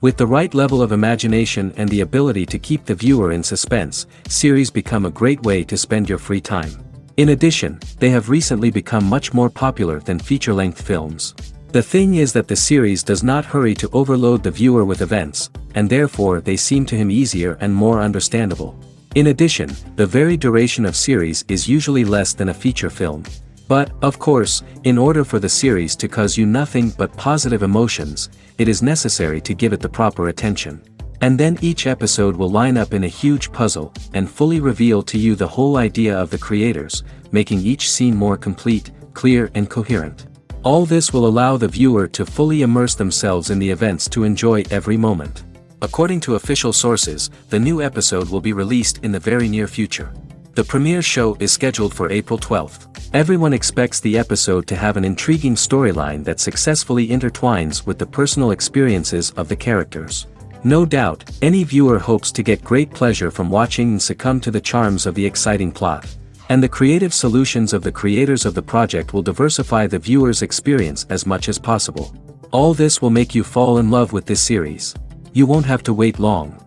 With the right level of imagination and the ability to keep the viewer in suspense, series become a great way to spend your free time. In addition, they have recently become much more popular than feature-length films. The thing is that the series does not hurry to overload the viewer with events, and therefore they seem to him easier and more understandable. In addition, the very duration of series is usually less than a feature film. But, of course, in order for the series to cause you nothing but positive emotions, it is necessary to give it the proper attention. And then each episode will line up in a huge puzzle, and fully reveal to you the whole idea of the creators, making each scene more complete, clear and coherent. All this will allow the viewer to fully immerse themselves in the events to enjoy every moment. According to official sources, the new episode will be released in the very near future. The premiere show is scheduled for April 12th. Everyone expects the episode to have an intriguing storyline that successfully intertwines with the personal experiences of the characters. No doubt, any viewer hopes to get great pleasure from watching and succumb to the charms of the exciting plot. And the creative solutions of the creators of the project will diversify the viewer's experience as much as possible. All this will make you fall in love with this series. You won't have to wait long.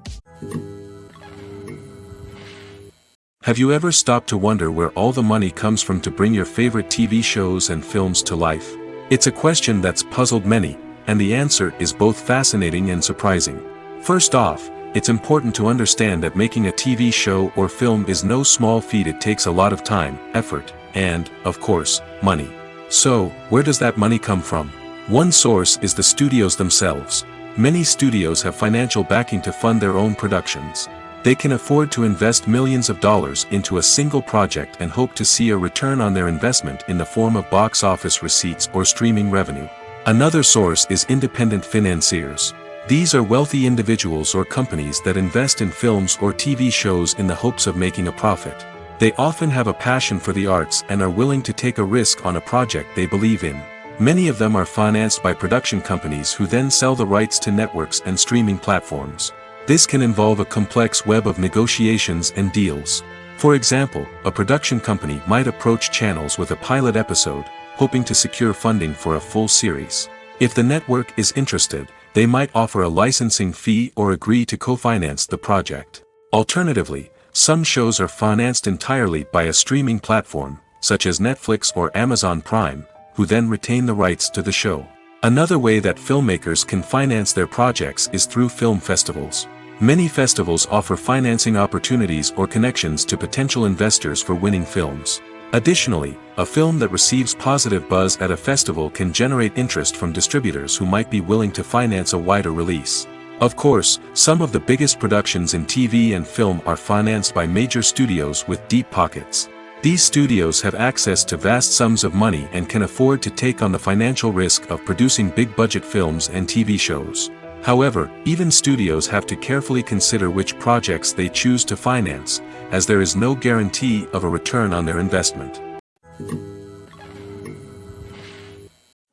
Have you ever stopped to wonder where all the money comes from to bring your favorite TV shows and films to life? It's a question that's puzzled many, and the answer is both fascinating and surprising. First off, it's important to understand that making a TV show or film is no small feat. It takes a lot of time, effort, and, of course, money. So, where does that money come from? One source is the studios themselves. Many studios have financial backing to fund their own productions. They can afford to invest millions of dollars into a single project and hope to see a return on their investment in the form of box office receipts or streaming revenue. Another source is independent financiers. These are wealthy individuals or companies that invest in films or TV shows in the hopes of making a profit. They often have a passion for the arts and are willing to take a risk on a project they believe in. Many of them are financed by production companies who then sell the rights to networks and streaming platforms. This can involve a complex web of negotiations and deals. For example, a production company might approach channels with a pilot episode, hoping to secure funding for a full series. If the network is interested, they might offer a licensing fee or agree to co-finance the project. Alternatively, some shows are financed entirely by a streaming platform, such as Netflix or Amazon Prime, who then retain the rights to the show. Another way that filmmakers can finance their projects is through film festivals. Many festivals offer financing opportunities or connections to potential investors for winning films. Additionally, a film that receives positive buzz at a festival can generate interest from distributors who might be willing to finance a wider release. Of course, some of the biggest productions in TV and film are financed by major studios with deep pockets. These studios have access to vast sums of money and can afford to take on the financial risk of producing big-budget films and TV shows. However, even studios have to carefully consider which projects they choose to finance, as there is no guarantee of a return on their investment.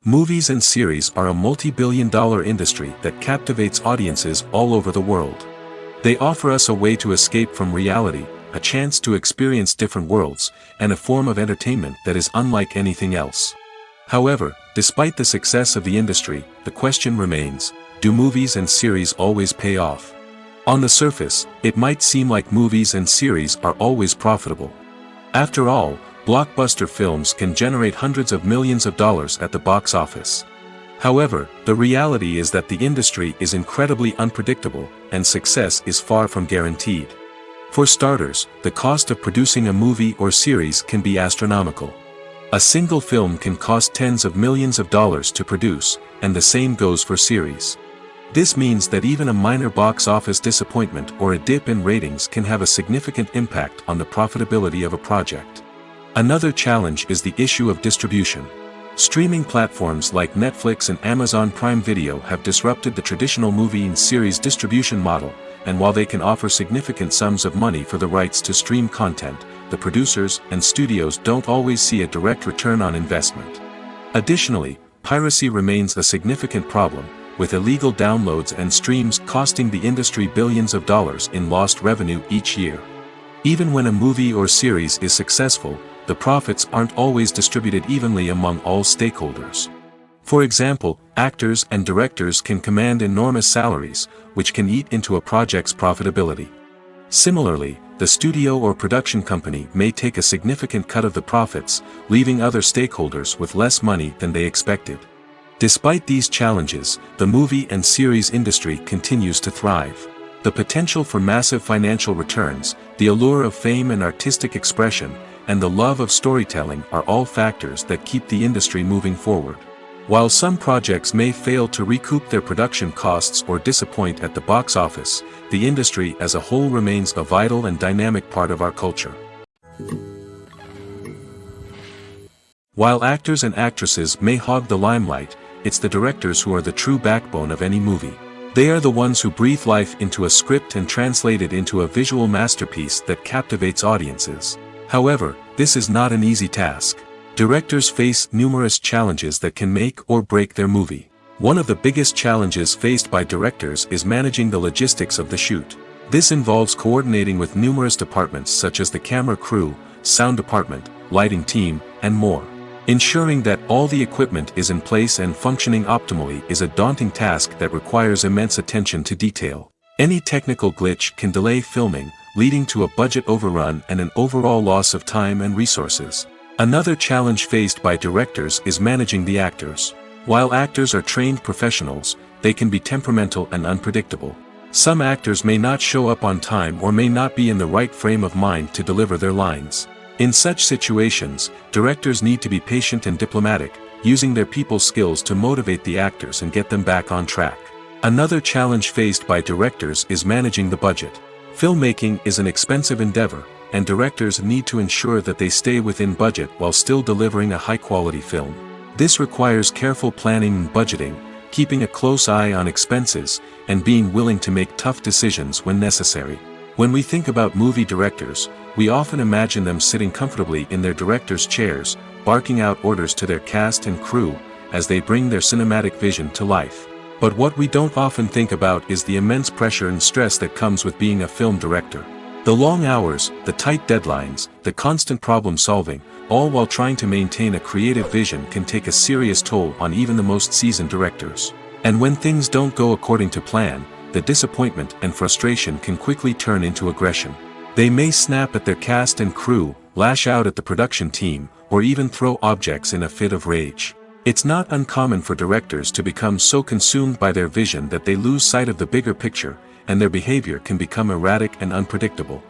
Movies and series are a multi-billion-dollar industry that captivates audiences all over the world. They offer us a way to escape from reality, a chance to experience different worlds, and a form of entertainment that is unlike anything else. However, despite the success of the industry, the question remains, do movies and series always pay off? On the surface, it might seem like movies and series are always profitable. After all, blockbuster films can generate hundreds of millions of dollars at the box office. However, the reality is that the industry is incredibly unpredictable, and success is far from guaranteed. For starters, the cost of producing a movie or series can be astronomical. A single film can cost tens of millions of dollars to produce, and the same goes for series. This means that even a minor box office disappointment or a dip in ratings can have a significant impact on the profitability of a project. Another challenge is the issue of distribution. Streaming platforms like Netflix and Amazon Prime Video have disrupted the traditional movie and series distribution model, and while they can offer significant sums of money for the rights to stream content, the producers and studios don't always see a direct return on investment. Additionally, piracy remains a significant problem, with illegal downloads and streams costing the industry billions of dollars in lost revenue each year. Even when a movie or series is successful, the profits aren't always distributed evenly among all stakeholders. For example, actors and directors can command enormous salaries, which can eat into a project's profitability. Similarly, the studio or production company may take a significant cut of the profits, leaving other stakeholders with less money than they expected. Despite these challenges, the movie and series industry continues to thrive. The potential for massive financial returns, the allure of fame and artistic expression, and the love of storytelling are all factors that keep the industry moving forward. While some projects may fail to recoup their production costs or disappoint at the box office, the industry as a whole remains a vital and dynamic part of our culture. While actors and actresses may hog the limelight, it's the directors who are the true backbone of any movie. They are the ones who breathe life into a script and translate it into a visual masterpiece that captivates audiences. However, this is not an easy task. Directors face numerous challenges that can make or break their movie. One of the biggest challenges faced by directors is managing the logistics of the shoot. This involves coordinating with numerous departments such as the camera crew, sound department, lighting team, and more. Ensuring that all the equipment is in place and functioning optimally is a daunting task that requires immense attention to detail. Any technical glitch can delay filming, leading to a budget overrun and an overall loss of time and resources. Another challenge faced by directors is managing the actors. While actors are trained professionals, they can be temperamental and unpredictable. Some actors may not show up on time or may not be in the right frame of mind to deliver their lines. In such situations, directors need to be patient and diplomatic, using their people skills to motivate the actors and get them back on track. Another challenge faced by directors is managing the budget. Filmmaking is an expensive endeavor, and directors need to ensure that they stay within budget while still delivering a high-quality film. This requires careful planning and budgeting, keeping a close eye on expenses, and being willing to make tough decisions when necessary. When we think about movie directors, we often imagine them sitting comfortably in their director's chairs, barking out orders to their cast and crew, as they bring their cinematic vision to life. But what we don't often think about is the immense pressure and stress that comes with being a film director. The long hours, the tight deadlines, the constant problem solving, all while trying to maintain a creative vision can take a serious toll on even the most seasoned directors. And when things don't go according to plan, the disappointment and frustration can quickly turn into aggression. They may snap at their cast and crew, lash out at the production team, or even throw objects in a fit of rage. It's not uncommon for directors to become so consumed by their vision that they lose sight of the bigger picture, and their behavior can become erratic and unpredictable.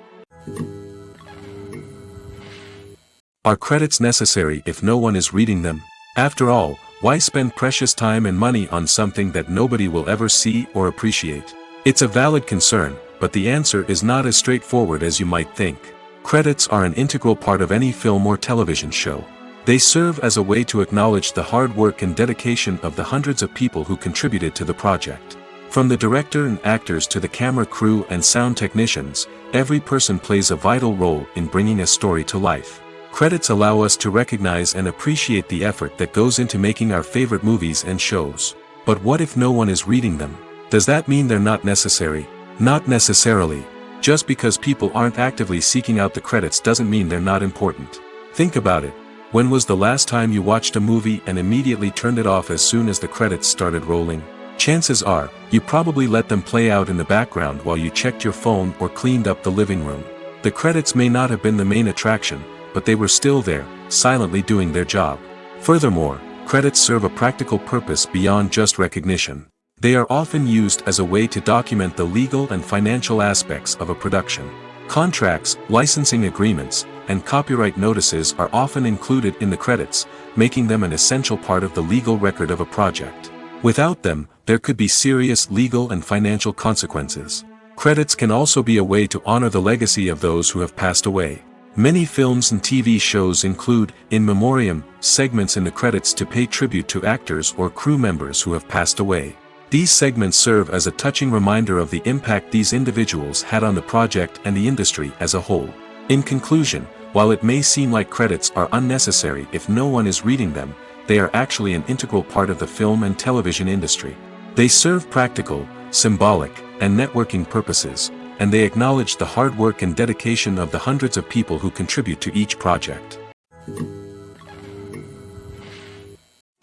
Are credits necessary if no one is reading them? After all, why spend precious time and money on something that nobody will ever see or appreciate? It's a valid concern, but the answer is not as straightforward as you might think. Credits are an integral part of any film or television show. They serve as a way to acknowledge the hard work and dedication of the hundreds of people who contributed to the project. From the director and actors to the camera crew and sound technicians, every person plays a vital role in bringing a story to life. Credits allow us to recognize and appreciate the effort that goes into making our favorite movies and shows. But what if no one is reading them? Does that mean they're not necessary? Not necessarily. Just because people aren't actively seeking out the credits doesn't mean they're not important. Think about it. When was the last time you watched a movie and immediately turned it off as soon as the credits started rolling? Chances are, you probably let them play out in the background while you checked your phone or cleaned up the living room. The credits may not have been the main attraction, but they were still there, silently doing their job. Furthermore, credits serve a practical purpose beyond just recognition. They are often used as a way to document the legal and financial aspects of a production. Contracts, licensing agreements, and copyright notices are often included in the credits, making them an essential part of the legal record of a project. Without them, there could be serious legal and financial consequences. Credits can also be a way to honor the legacy of those who have passed away. Many films and TV shows include, in memoriam, segments in the credits to pay tribute to actors or crew members who have passed away. These segments serve as a touching reminder of the impact these individuals had on the project and the industry as a whole. In conclusion, while it may seem like credits are unnecessary if no one is reading them, they are actually an integral part of the film and television industry. They serve practical, symbolic, and networking purposes, and they acknowledge the hard work and dedication of the hundreds of people who contribute to each project.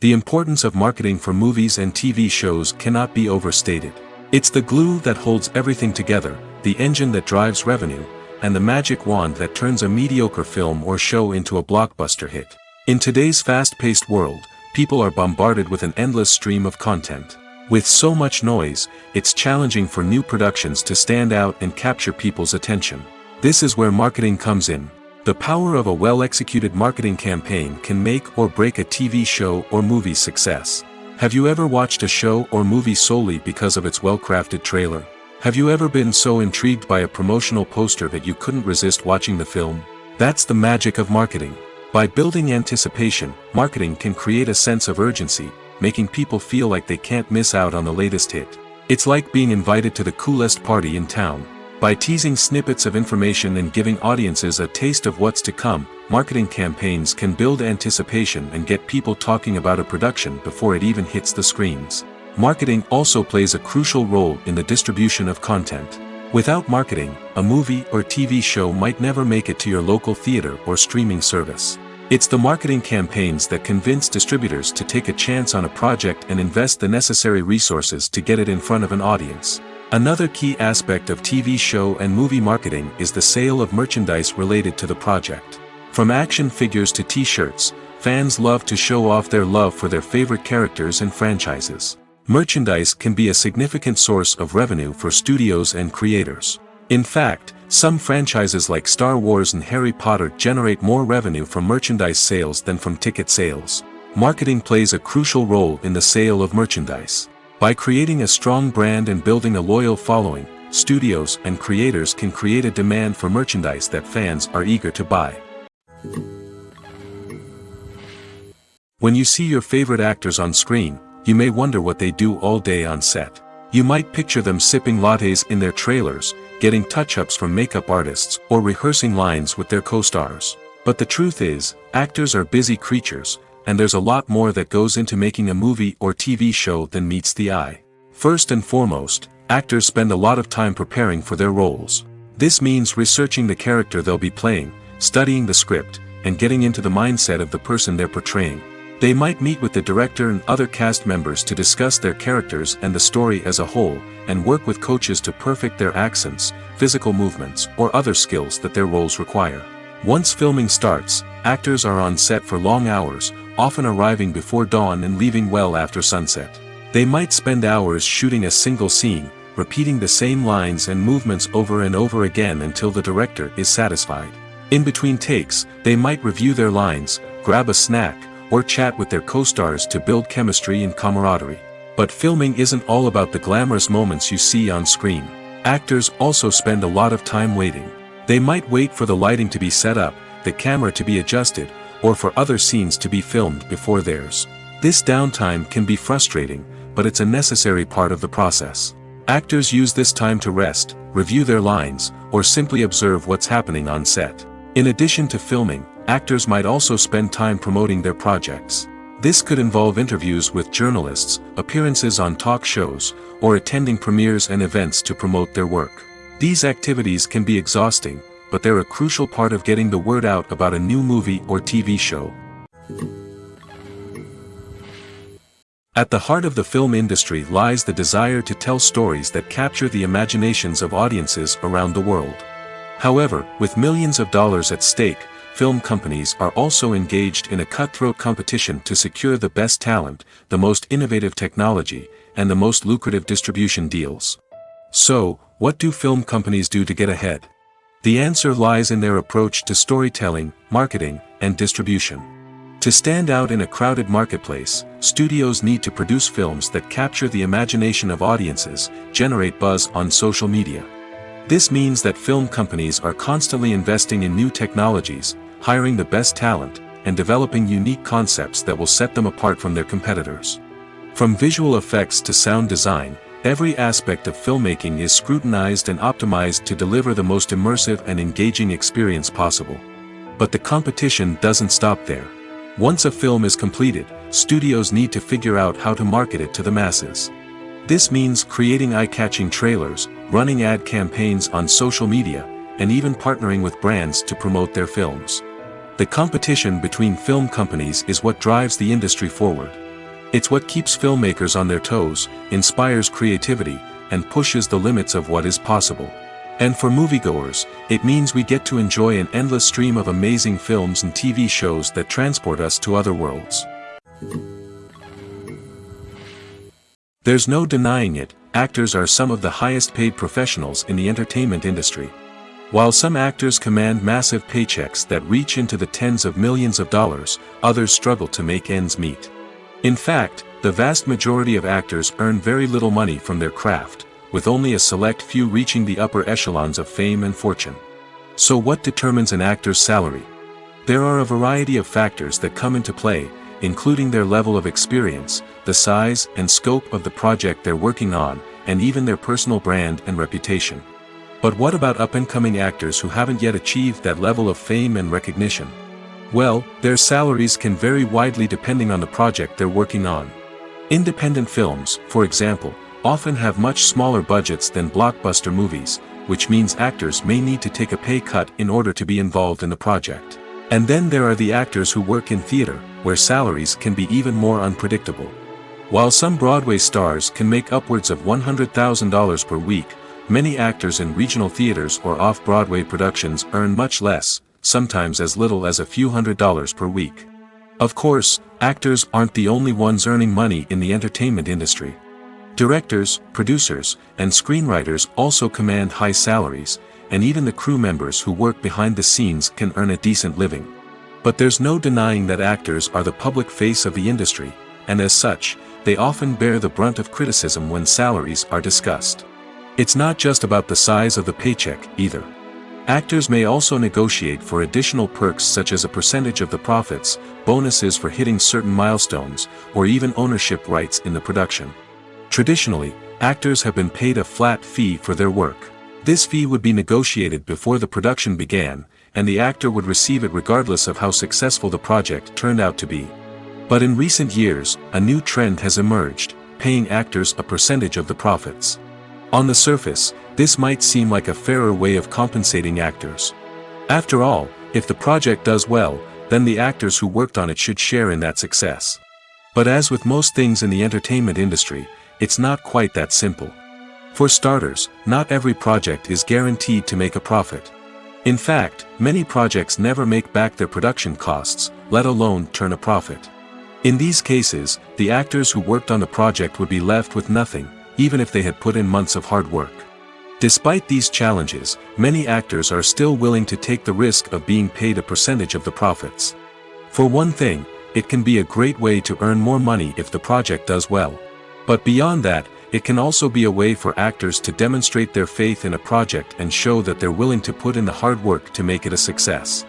The importance of marketing for movies and TV shows cannot be overstated. It's the glue that holds everything together, the engine that drives revenue, and the magic wand that turns a mediocre film or show into a blockbuster hit. In today's fast-paced world, people are bombarded with an endless stream of content. With so much noise, it's challenging for new productions to stand out and capture people's attention. This is where marketing comes in. The power of a well-executed marketing campaign can make or break a TV show or movie's success. Have you ever watched a show or movie solely because of its well-crafted trailer? Have you ever been so intrigued by a promotional poster that you couldn't resist watching the film? That's the magic of marketing. By building anticipation, marketing can create a sense of urgency, making people feel like they can't miss out on the latest hit. It's like being invited to the coolest party in town. By teasing snippets of information and giving audiences a taste of what's to come, marketing campaigns can build anticipation and get people talking about a production before it even hits the screens. Marketing also plays a crucial role in the distribution of content. Without marketing, a movie or TV show might never make it to your local theater or streaming service. It's the marketing campaigns that convince distributors to take a chance on a project and invest the necessary resources to get it in front of an audience. Another key aspect of TV show and movie marketing is the sale of merchandise related to the project. From action figures to t-shirts, fans love to show off their love for their favorite characters and franchises. Merchandise can be a significant source of revenue for studios and creators. In fact, some franchises like Star Wars and Harry Potter generate more revenue from merchandise sales than from ticket sales. Marketing plays a crucial role in the sale of merchandise. By creating a strong brand and building a loyal following, studios and creators can create a demand for merchandise that fans are eager to buy. When you see your favorite actors on screen, you may wonder what they do all day on set. You might picture them sipping lattes in their trailers, getting touch-ups from makeup artists, or rehearsing lines with their co-stars. But the truth is, actors are busy creatures, and there's a lot more that goes into making a movie or TV show than meets the eye. First and foremost, actors spend a lot of time preparing for their roles. This means researching the character they'll be playing, studying the script, and getting into the mindset of the person they're portraying. They might meet with the director and other cast members to discuss their characters and the story as a whole, and work with coaches to perfect their accents, physical movements, or other skills that their roles require. Once filming starts, actors are on set for long hours, often arriving before dawn and leaving well after sunset. They might spend hours shooting a single scene, repeating the same lines and movements over and over again until the director is satisfied. In between takes, they might review their lines, grab a snack, or chat with their co-stars to build chemistry and camaraderie. But filming isn't all about the glamorous moments you see on screen. Actors also spend a lot of time waiting. They might wait for the lighting to be set up, the camera to be adjusted, or for other scenes to be filmed before theirs. This downtime can be frustrating, but it's a necessary part of the process. Actors use this time to rest, review their lines, or simply observe what's happening on set. In addition to filming, actors might also spend time promoting their projects. This could involve interviews with journalists, appearances on talk shows, or attending premieres and events to promote their work. These activities can be exhausting, but they're a crucial part of getting the word out about a new movie or TV show. At the heart of the film industry lies the desire to tell stories that capture the imaginations of audiences around the world. However, with millions of dollars at stake, film companies are also engaged in a cutthroat competition to secure the best talent, the most innovative technology, and the most lucrative distribution deals. So, what do film companies do to get ahead? The answer lies in their approach to storytelling, marketing, and distribution. To stand out in a crowded marketplace, studios need to produce films that capture the imagination of audiences, generate buzz on social media. This means that film companies are constantly investing in new technologies, hiring the best talent, and developing unique concepts that will set them apart from their competitors. From visual effects to sound design, every aspect of filmmaking is scrutinized and optimized to deliver the most immersive and engaging experience possible. But the competition doesn't stop there. Once a film is completed, studios need to figure out how to market it to the masses. This means creating eye-catching trailers, running ad campaigns on social media, and even partnering with brands to promote their films. The competition between film companies is what drives the industry forward. It's what keeps filmmakers on their toes, inspires creativity, and pushes the limits of what is possible. And for moviegoers, it means we get to enjoy an endless stream of amazing films and TV shows that transport us to other worlds. There's no denying it, actors are some of the highest paid professionals in the entertainment industry. While some actors command massive paychecks that reach into the tens of millions of dollars, others struggle to make ends meet. In fact, the vast majority of actors earn very little money from their craft, with only a select few reaching the upper echelons of fame and fortune. So what determines an actor's salary? There are a variety of factors that come into play, including their level of experience, the size and scope of the project they're working on, and even their personal brand and reputation. But what about up-and-coming actors who haven't yet achieved that level of fame and recognition? Well, their salaries can vary widely depending on the project they're working on. Independent films, for example, often have much smaller budgets than blockbuster movies, which means actors may need to take a pay cut in order to be involved in the project. And then there are the actors who work in theater, where salaries can be even more unpredictable. While some Broadway stars can make upwards of $100,000 per week, many actors in regional theaters or off-Broadway productions earn much less, sometimes as little as a few $100s per week. Of course, actors aren't the only ones earning money in the entertainment industry. Directors, producers, and screenwriters also command high salaries, and even the crew members who work behind the scenes can earn a decent living. But there's no denying that actors are the public face of the industry, and as such, they often bear the brunt of criticism when salaries are discussed. It's not just about the size of the paycheck, either. Actors may also negotiate for additional perks such as a percentage of the profits, bonuses for hitting certain milestones, or even ownership rights in the production. Traditionally, actors have been paid a flat fee for their work. This fee would be negotiated before the production began, and the actor would receive it regardless of how successful the project turned out to be. But in recent years, a new trend has emerged, paying actors a percentage of the profits. On the surface, this might seem like a fairer way of compensating actors. After all, if the project does well, then the actors who worked on it should share in that success. But as with most things in the entertainment industry, it's not quite that simple. For starters, not every project is guaranteed to make a profit. In fact, many projects never make back their production costs, let alone turn a profit. In these cases, the actors who worked on the project would be left with nothing, even if they had put in months of hard work. Despite these challenges, many actors are still willing to take the risk of being paid a percentage of the profits. For one thing, it can be a great way to earn more money if the project does well. But beyond that, it can also be a way for actors to demonstrate their faith in a project and show that they're willing to put in the hard work to make it a success.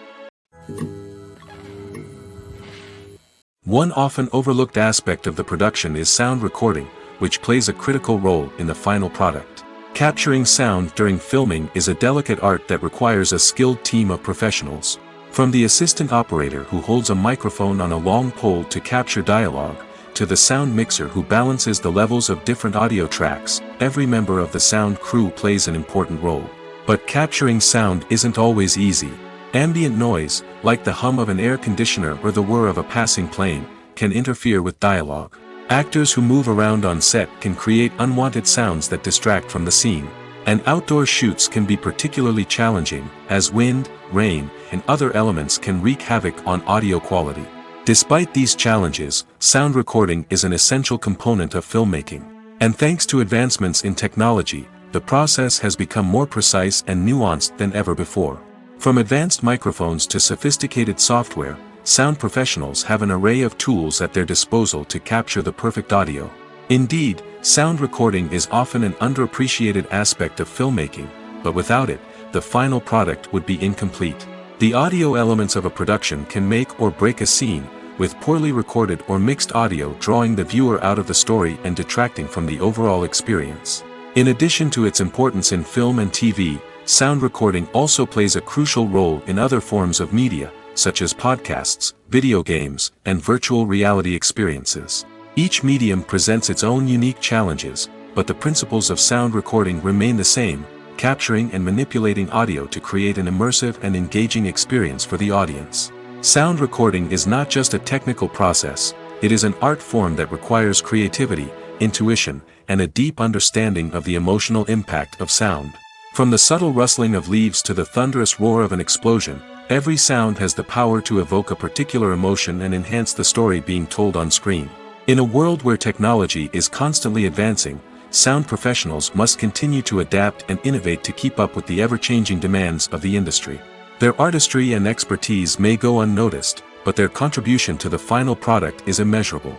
One often overlooked aspect of the production is sound recording, which plays a critical role in the final product. Capturing sound during filming is a delicate art that requires a skilled team of professionals. From the assistant operator who holds a microphone on a long pole to capture dialogue, to the sound mixer who balances the levels of different audio tracks, every member of the sound crew plays an important role. But capturing sound isn't always easy. Ambient noise, like the hum of an air conditioner or the whir of a passing plane, can interfere with dialogue. Actors who move around on set can create unwanted sounds that distract from the scene. And outdoor shoots can be particularly challenging, as wind, rain, and other elements can wreak havoc on audio quality. Despite these challenges, sound recording is an essential component of filmmaking. And thanks to advancements in technology, the process has become more precise and nuanced than ever before. From advanced microphones to sophisticated software, sound professionals have an array of tools at their disposal to capture the perfect audio. Indeed, sound recording is often an underappreciated aspect of filmmaking, but without it, the final product would be incomplete. The audio elements of a production can make or break a scene, with poorly recorded or mixed audio drawing the viewer out of the story and detracting from the overall experience. In addition to its importance in film and TV, sound recording also plays a crucial role in other forms of media, such as podcasts, video games, and virtual reality experiences. Each medium presents its own unique challenges, but the principles of sound recording remain the same: capturing and manipulating audio to create an immersive and engaging experience for the audience. Sound recording is not just a technical process, It is an art form that requires creativity, intuition, and a deep understanding of the emotional impact of sound. From the subtle rustling of leaves to the thunderous roar of an explosion, every sound has the power to evoke a particular emotion and enhance the story being told on screen. In a world where technology is constantly advancing, sound professionals must continue to adapt and innovate to keep up with the ever-changing demands of the industry. Their artistry and expertise may go unnoticed, but their contribution to the final product is immeasurable.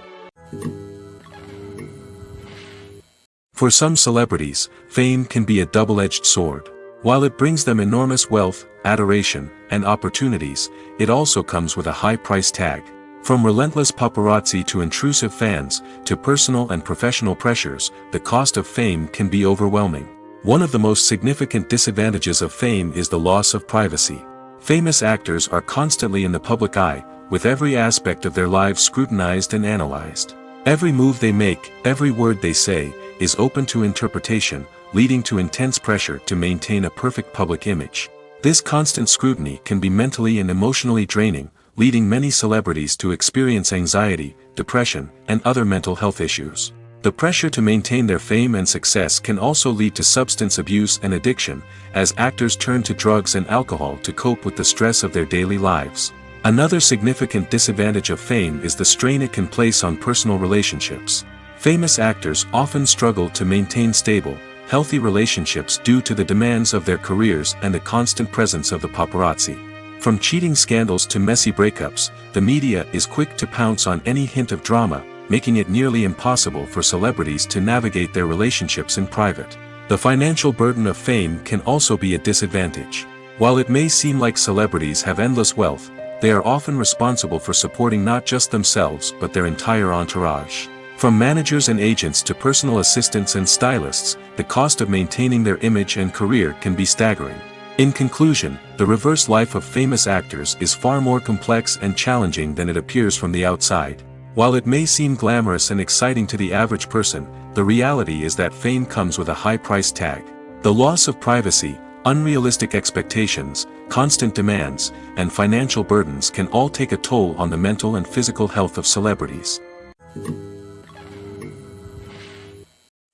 For some celebrities, fame can be a double-edged sword. While it brings them enormous wealth, adoration, and opportunities, it also comes with a high price tag. From relentless paparazzi to intrusive fans, to personal and professional pressures, the cost of fame can be overwhelming. One of the most significant disadvantages of fame is the loss of privacy. Famous actors are constantly in the public eye, with every aspect of their lives scrutinized and analyzed. Every move they make, every word they say, is open to interpretation, leading to intense pressure to maintain a perfect public image. This constant scrutiny can be mentally and emotionally draining, leading many celebrities to experience anxiety, depression, and other mental health issues. The pressure to maintain their fame and success can also lead to substance abuse and addiction, as actors turn to drugs and alcohol to cope with the stress of their daily lives. Another significant disadvantage of fame is the strain it can place on personal relationships. Famous actors often struggle to maintain stable, healthy relationships due to the demands of their careers and the constant presence of the paparazzi. From cheating scandals to messy breakups, the media is quick to pounce on any hint of drama, making it nearly impossible for celebrities to navigate their relationships in private. The financial burden of fame can also be a disadvantage. While it may seem like celebrities have endless wealth, they are often responsible for supporting not just themselves but their entire entourage. From managers and agents to personal assistants and stylists, the cost of maintaining their image and career can be staggering. In conclusion, the reverse life of famous actors is far more complex and challenging than it appears from the outside. While it may seem glamorous and exciting to the average person, the reality is that fame comes with a high price tag. The loss of privacy, unrealistic expectations, constant demands, and financial burdens can all take a toll on the mental and physical health of celebrities.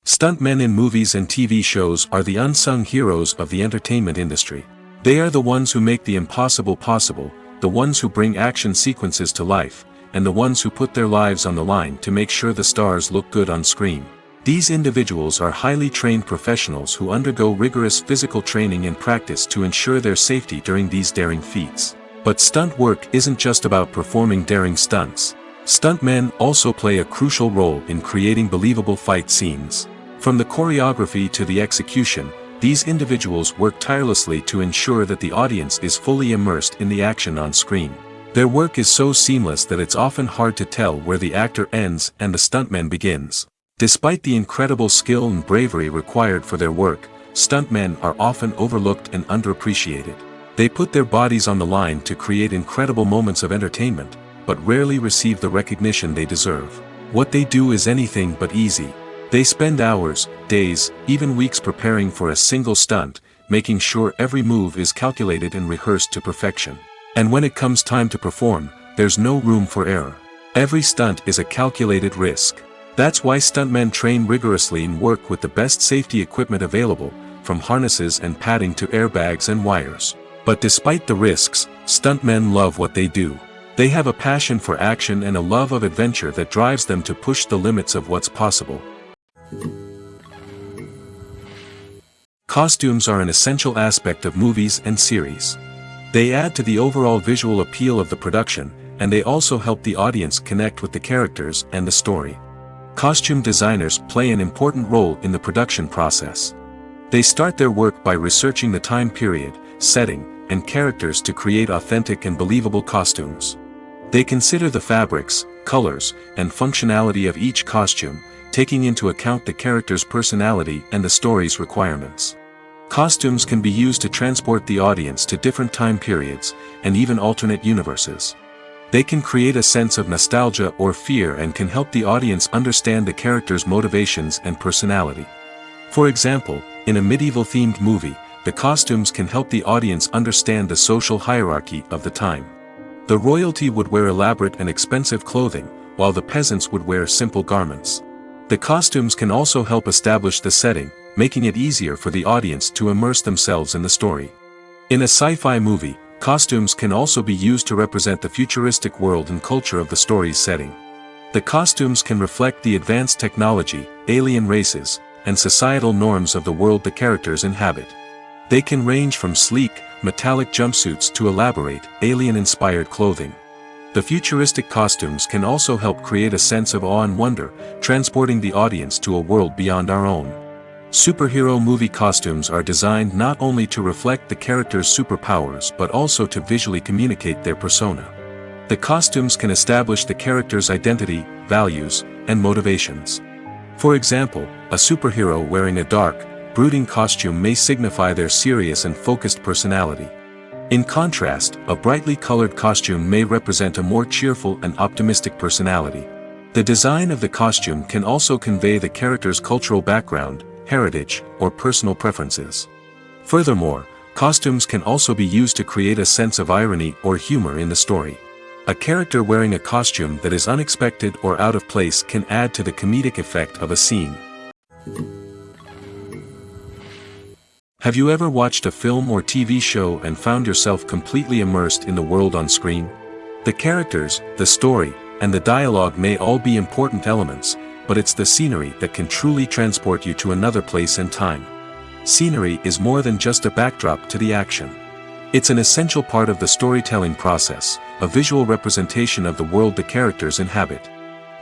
Stuntmen in movies and TV shows are the unsung heroes of the entertainment industry. They are the ones who make the impossible possible, the ones who bring action sequences to life, and the ones who put their lives on the line to make sure the stars look good on screen. These individuals are highly trained professionals who undergo rigorous physical training and practice to ensure their safety during these daring feats. But stunt work isn't just about performing daring stunts. Stuntmen also play a crucial role in creating believable fight scenes. From the choreography to the execution, these individuals work tirelessly to ensure that the audience is fully immersed in the action on screen. Their work is so seamless that it's often hard to tell where the actor ends and the stuntman begins. Despite the incredible skill and bravery required for their work, stuntmen are often overlooked and underappreciated. They put their bodies on the line to create incredible moments of entertainment, but rarely receive the recognition they deserve. What they do is anything but easy. They spend hours, days, even weeks preparing for a single stunt, making sure every move is calculated and rehearsed to perfection. And when it comes time to perform, there's no room for error. Every stunt is a calculated risk. That's why stuntmen train rigorously and work with the best safety equipment available, from harnesses and padding to airbags and wires. But despite the risks, stuntmen love what they do. They have a passion for action and a love of adventure that drives them to push the limits of what's possible. Costumes are an essential aspect of movies and series. They add to the overall visual appeal of the production, and they also help the audience connect with the characters and the story. Costume designers play an important role in the production process. They start their work by researching the time period, setting, and characters to create authentic and believable costumes. They consider the fabrics, colors, and functionality of each costume, taking into account the character's personality and the story's requirements. Costumes can be used to transport the audience to different time periods, and even alternate universes. They can create a sense of nostalgia or fear and can help the audience understand the character's motivations and personality. For example, in a medieval-themed movie, the costumes can help the audience understand the social hierarchy of the time. The royalty would wear elaborate and expensive clothing, while the peasants would wear simple garments. The costumes can also help establish the setting, making it easier for the audience to immerse themselves in the story. In a sci-fi movie, costumes can also be used to represent the futuristic world and culture of the story's setting. The costumes can reflect the advanced technology, alien races, and societal norms of the world the characters inhabit. They can range from sleek, metallic jumpsuits to elaborate, alien-inspired clothing. The futuristic costumes can also help create a sense of awe and wonder, transporting the audience to a world beyond our own. Superhero movie costumes are designed not only to reflect the character's superpowers but also to visually communicate their persona. The costumes can establish the character's identity, values, and motivations. For example, a superhero wearing a dark, brooding costume may signify their serious and focused personality. In contrast, a brightly colored costume may represent a more cheerful and optimistic personality. The design of the costume can also convey the character's cultural background, heritage, or personal preferences. Furthermore, costumes can also be used to create a sense of irony or humor in the story. A character wearing a costume that is unexpected or out of place can add to the comedic effect of a scene. Have you ever watched a film or TV show and found yourself completely immersed in the world on screen? The characters, the story, and the dialogue may all be important elements, but it's the scenery that can truly transport you to another place and time. Scenery is more than just a backdrop to the action. It's an essential part of the storytelling process, a visual representation of the world the characters inhabit.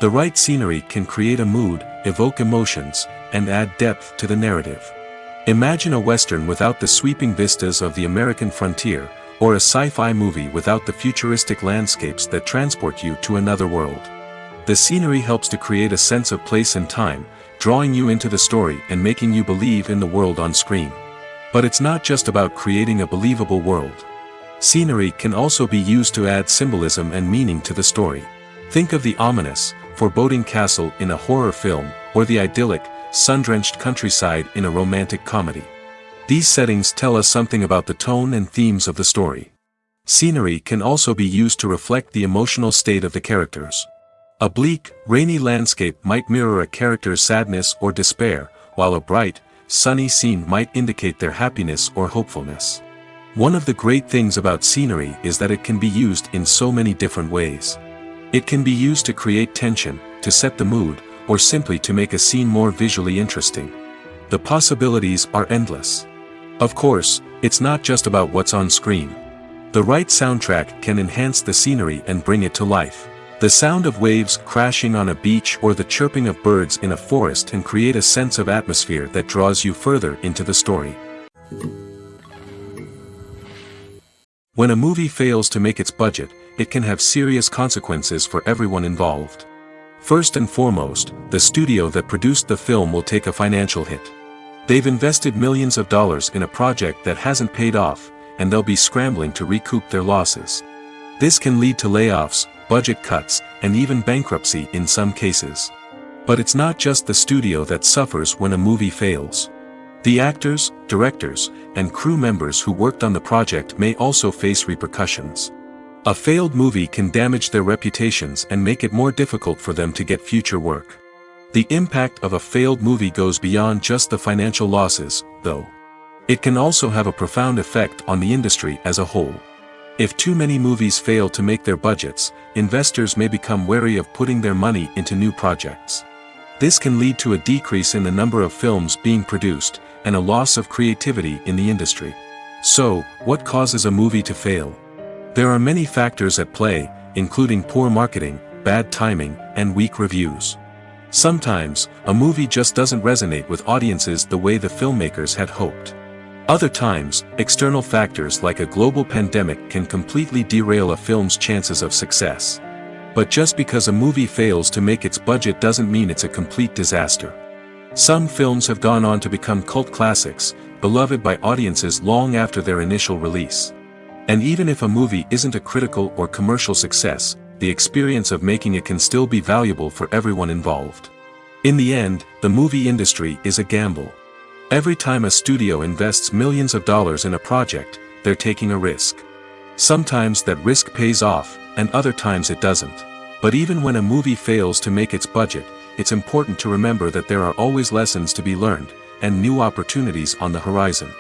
The right scenery can create a mood, evoke emotions, and add depth to the narrative. Imagine a Western without the sweeping vistas of the American frontier, or a sci-fi movie without the futuristic landscapes that transport you to another world. The scenery helps to create a sense of place and time, drawing you into the story and making you believe in the world on screen. But it's not just about creating a believable world. Scenery can also be used to add symbolism and meaning to the story. Think of the ominous, foreboding castle in a horror film, or the idyllic, sun-drenched countryside in a romantic comedy. These settings tell us something about the tone and themes of the story. Scenery can also be used to reflect the emotional state of the characters. A bleak, rainy landscape might mirror a character's sadness or despair, while a bright, sunny scene might indicate their happiness or hopefulness. One of the great things about scenery is that it can be used in so many different ways. It can be used to create tension, to set the mood, or simply to make a scene more visually interesting. The possibilities are endless. Of course, it's not just about what's on screen. The right soundtrack can enhance the scenery and bring it to life. The sound of waves crashing on a beach or the chirping of birds in a forest can create a sense of atmosphere that draws you further into the story. When a movie fails to make its budget, it can have serious consequences for everyone involved. First and foremost, the studio that produced the film will take a financial hit. They've invested millions of dollars in a project that hasn't paid off, and they'll be scrambling to recoup their losses. This can lead to layoffs, budget cuts, and even bankruptcy in some cases. But it's not just the studio that suffers when a movie fails. The actors, directors, and crew members who worked on the project may also face repercussions. A failed movie can damage their reputations and make it more difficult for them to get future work. The impact of a failed movie goes beyond just the financial losses, though. It can also have a profound effect on the industry as a whole. If too many movies fail to make their budgets, investors may become wary of putting their money into new projects. This can lead to a decrease in the number of films being produced, and a loss of creativity in the industry. So, what causes a movie to fail? There are many factors at play, including poor marketing, bad timing, and weak reviews. Sometimes, a movie just doesn't resonate with audiences the way the filmmakers had hoped. Other times, external factors like a global pandemic can completely derail a film's chances of success. But just because a movie fails to make its budget doesn't mean it's a complete disaster. Some films have gone on to become cult classics, beloved by audiences long after their initial release. And even if a movie isn't a critical or commercial success, the experience of making it can still be valuable for everyone involved. In the end, the movie industry is a gamble. Every time a studio invests millions of dollars in a project, they're taking a risk. Sometimes that risk pays off, and other times it doesn't. But even when a movie fails to make its budget, it's important to remember that there are always lessons to be learned, and new opportunities on the horizon.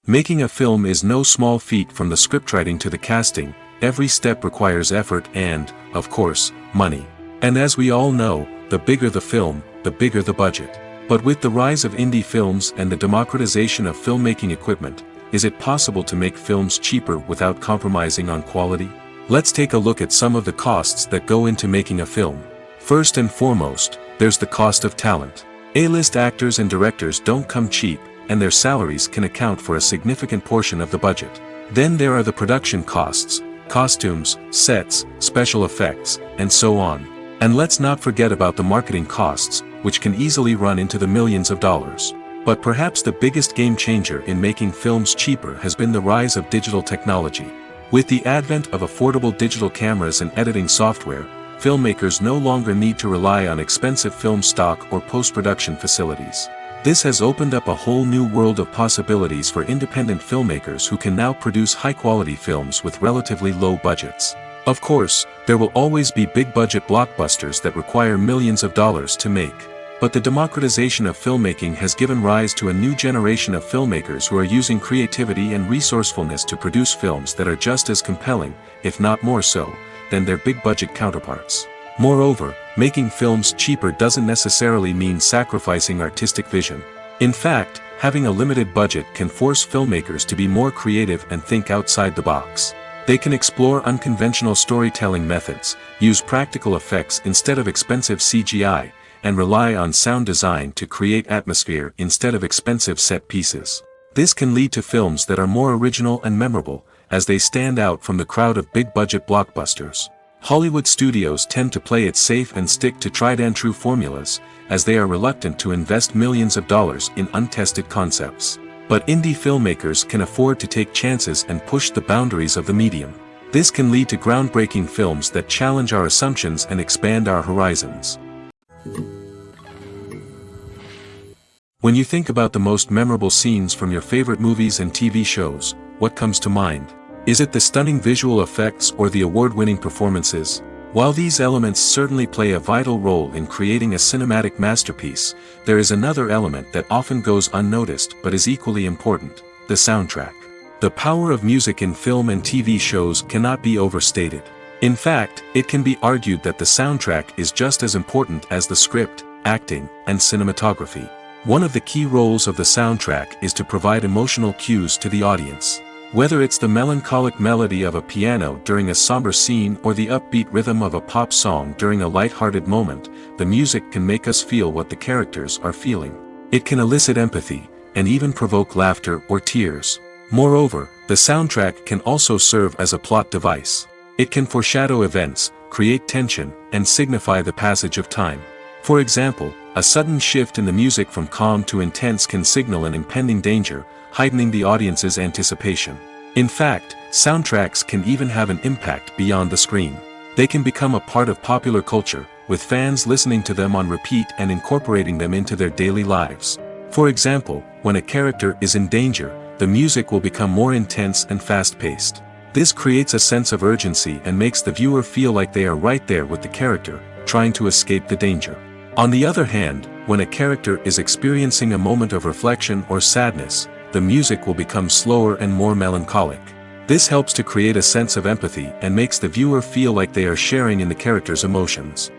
Making a film is no small feat. From the scriptwriting to the casting, every step requires effort and, of course, money. And as we all know, the bigger the film, the bigger the budget. But with the rise of indie films and the democratization of filmmaking equipment, is it possible to make films cheaper without compromising on quality? Let's take a look at some of the costs that go into making a film. First and foremost, there's the cost of talent. A-list actors and directors don't come cheap, and their salaries can account for a significant portion of the budget. Then there are the production costs, costumes, sets, special effects, and so on. And let's not forget about the marketing costs, which can easily run into the millions of dollars. But perhaps the biggest game changer in making films cheaper has been the rise of digital technology. With the advent of affordable digital cameras and editing software, filmmakers no longer need to rely on expensive film stock or post-production facilities. This has opened up a whole new world of possibilities for independent filmmakers who can now produce high-quality films with relatively low budgets. Of course, there will always be big-budget blockbusters that require millions of dollars to make. But the democratization of filmmaking has given rise to a new generation of filmmakers who are using creativity and resourcefulness to produce films that are just as compelling, if not more so, than their big-budget counterparts. Moreover, making films cheaper doesn't necessarily mean sacrificing artistic vision. In fact, having a limited budget can force filmmakers to be more creative and think outside the box. They can explore unconventional storytelling methods, use practical effects instead of expensive CGI, and rely on sound design to create atmosphere instead of expensive set pieces. This can lead to films that are more original and memorable, as they stand out from the crowd of big-budget blockbusters. Hollywood studios tend to play it safe and stick to tried-and-true formulas, as they are reluctant to invest millions of dollars in untested concepts. But indie filmmakers can afford to take chances and push the boundaries of the medium. This can lead to groundbreaking films that challenge our assumptions and expand our horizons. When you think about the most memorable scenes from your favorite movies and TV shows, what comes to mind? Is it the stunning visual effects or the award-winning performances? While these elements certainly play a vital role in creating a cinematic masterpiece, there is another element that often goes unnoticed but is equally important: the soundtrack. The power of music in film and TV shows cannot be overstated. In fact, it can be argued that the soundtrack is just as important as the script, acting, and cinematography. One of the key roles of the soundtrack is to provide emotional cues to the audience. Whether it's the melancholic melody of a piano during a somber scene or the upbeat rhythm of a pop song during a light-hearted moment, the music can make us feel what the characters are feeling. It can elicit empathy, and even provoke laughter or tears. Moreover, the soundtrack can also serve as a plot device. It can foreshadow events, create tension, and signify the passage of time. For example, a sudden shift in the music from calm to intense can signal an impending danger, heightening the audience's anticipation. In fact, soundtracks can even have an impact beyond the screen. They can become a part of popular culture, with fans listening to them on repeat and incorporating them into their daily lives. For example, when a character is in danger, the music will become more intense and fast-paced. This creates a sense of urgency and makes the viewer feel like they are right there with the character, trying to escape the danger. On the other hand, when a character is experiencing a moment of reflection or sadness, the music will become slower and more melancholic. This helps to create a sense of empathy and makes the viewer feel like they are sharing in the character's emotions.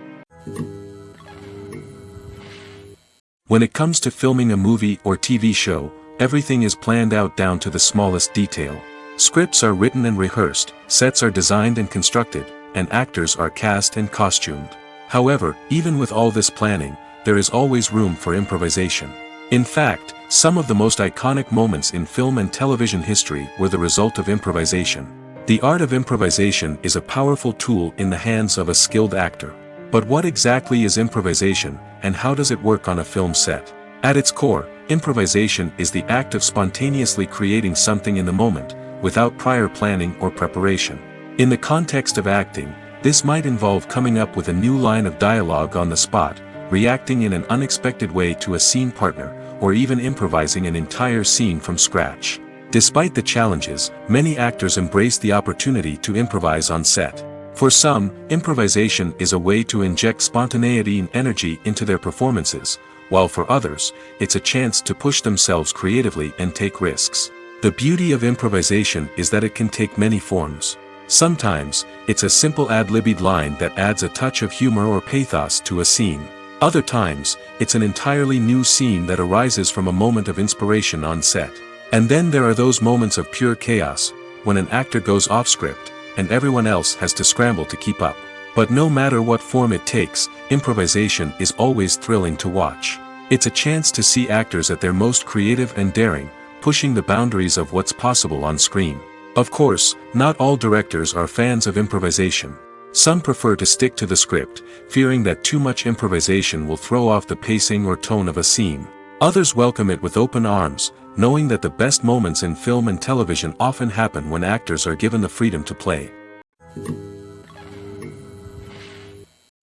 When it comes to filming a movie or TV show, everything is planned out down to the smallest detail. Scripts are written and rehearsed, sets are designed and constructed, and actors are cast and costumed. However, even with all this planning, there is always room for improvisation. In fact, some of the most iconic moments in film and television history were the result of improvisation. The art of improvisation is a powerful tool in the hands of a skilled actor. But what exactly is improvisation, and how does it work on a film set? At its core, improvisation is the act of spontaneously creating something in the moment, without prior planning or preparation. In the context of acting, this might involve coming up with a new line of dialogue on the spot, reacting in an unexpected way to a scene partner, or even improvising an entire scene from scratch. Despite the challenges, many actors embrace the opportunity to improvise on set. For some, improvisation is a way to inject spontaneity and energy into their performances, while for others, it's a chance to push themselves creatively and take risks. The beauty of improvisation is that it can take many forms. Sometimes, it's a simple ad-libbed line that adds a touch of humor or pathos to a scene. Other times, it's an entirely new scene that arises from a moment of inspiration on set. And then there are those moments of pure chaos, when an actor goes off script, and everyone else has to scramble to keep up. But no matter what form it takes, improvisation is always thrilling to watch. It's a chance to see actors at their most creative and daring, pushing the boundaries of what's possible on screen. Of course, not all directors are fans of improvisation. Some prefer to stick to the script, fearing that too much improvisation will throw off the pacing or tone of a scene. Others welcome it with open arms, knowing that the best moments in film and television often happen when actors are given the freedom to play.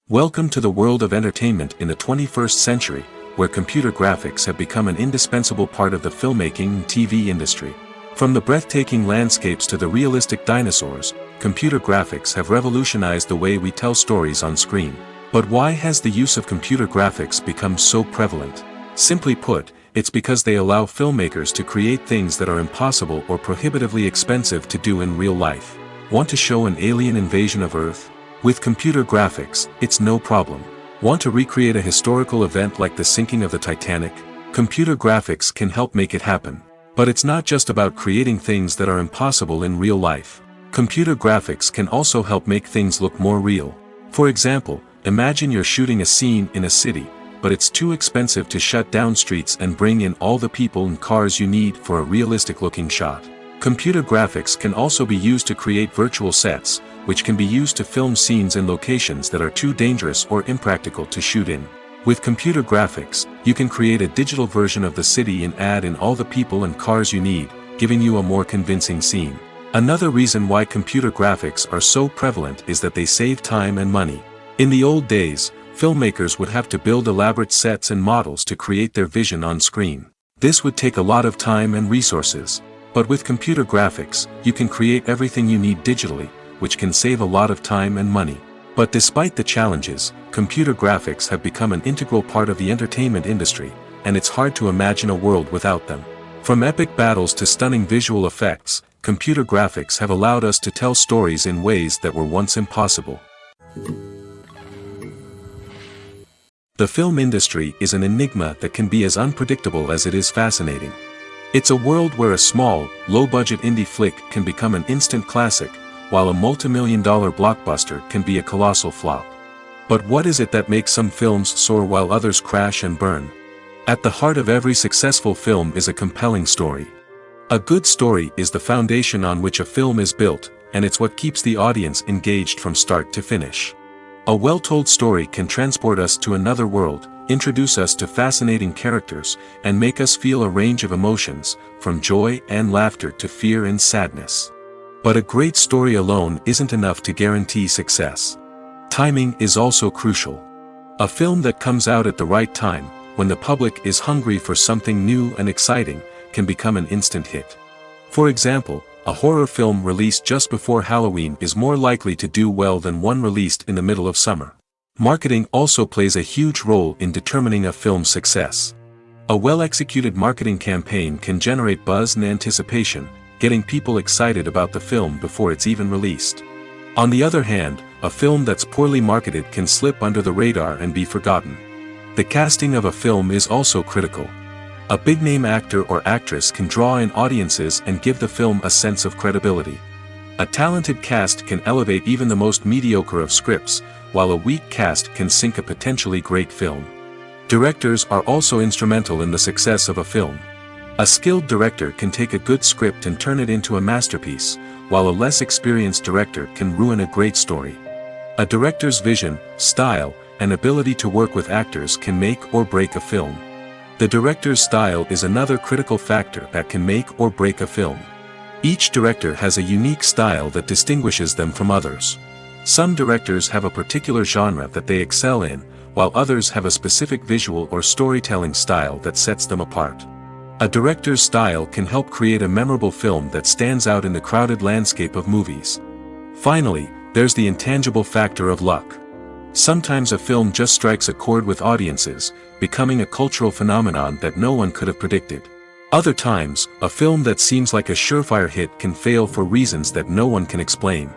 Welcome to the world of entertainment in the 21st century, where computer graphics have become an indispensable part of the filmmaking and TV industry. From the breathtaking landscapes to the realistic dinosaurs, computer graphics have revolutionized the way we tell stories on screen. But why has the use of computer graphics become so prevalent? Simply put, it's because they allow filmmakers to create things that are impossible or prohibitively expensive to do in real life. Want to show an alien invasion of Earth? With computer graphics, it's no problem. Want to recreate a historical event like the sinking of the Titanic? Computer graphics can help make it happen. But it's not just about creating things that are impossible in real life. Computer graphics can also help make things look more real. For example, imagine you're shooting a scene in a city, but it's too expensive to shut down streets and bring in all the people and cars you need for a realistic-looking shot. Computer graphics can also be used to create virtual sets, which can be used to film scenes in locations that are too dangerous or impractical to shoot in. With computer graphics, you can create a digital version of the city and add in all the people and cars you need, giving you a more convincing scene. Another reason why computer graphics are so prevalent is that they save time and money. In the old days, filmmakers would have to build elaborate sets and models to create their vision on screen. This would take a lot of time and resources. But with computer graphics, you can create everything you need digitally, which can save a lot of time and money. But despite the challenges, computer graphics have become an integral part of the entertainment industry, and it's hard to imagine a world without them. From epic battles to stunning visual effects, computer graphics have allowed us to tell stories in ways that were once impossible. The film industry is an enigma that can be as unpredictable as it is fascinating. It's a world where a small, low-budget indie flick can become an instant classic, while a multi-million-dollar blockbuster can be a colossal flop. But what is it that makes some films soar while others crash and burn? At the heart of every successful film is a compelling story. A good story is the foundation on which a film is built, and it's what keeps the audience engaged from start to finish. A well-told story can transport us to another world, introduce us to fascinating characters, and make us feel a range of emotions, from joy and laughter to fear and sadness. But a great story alone isn't enough to guarantee success. Timing is also crucial. A film that comes out at the right time, when the public is hungry for something new and exciting, can become an instant hit. For example, a horror film released just before Halloween is more likely to do well than one released in the middle of summer. Marketing also plays a huge role in determining a film's success. A well-executed marketing campaign can generate buzz and anticipation, getting people excited about the film before it's even released. On the other hand, a film that's poorly marketed can slip under the radar and be forgotten. The casting of a film is also critical. A big-name actor or actress can draw in audiences and give the film a sense of credibility. A talented cast can elevate even the most mediocre of scripts, while a weak cast can sink a potentially great film. Directors are also instrumental in the success of a film. A skilled director can take a good script and turn it into a masterpiece, while a less experienced director can ruin a great story. A director's vision, style, and ability to work with actors can make or break a film. The director's style is another critical factor that can make or break a film. Each director has a unique style that distinguishes them from others. Some directors have a particular genre that they excel in, while others have a specific visual or storytelling style that sets them apart. A director's style can help create a memorable film that stands out in the crowded landscape of movies. Finally, there's the intangible factor of luck. Sometimes a film just strikes a chord with audiences, becoming a cultural phenomenon that no one could have predicted. Other times, a film that seems like a surefire hit can fail for reasons that no one can explain.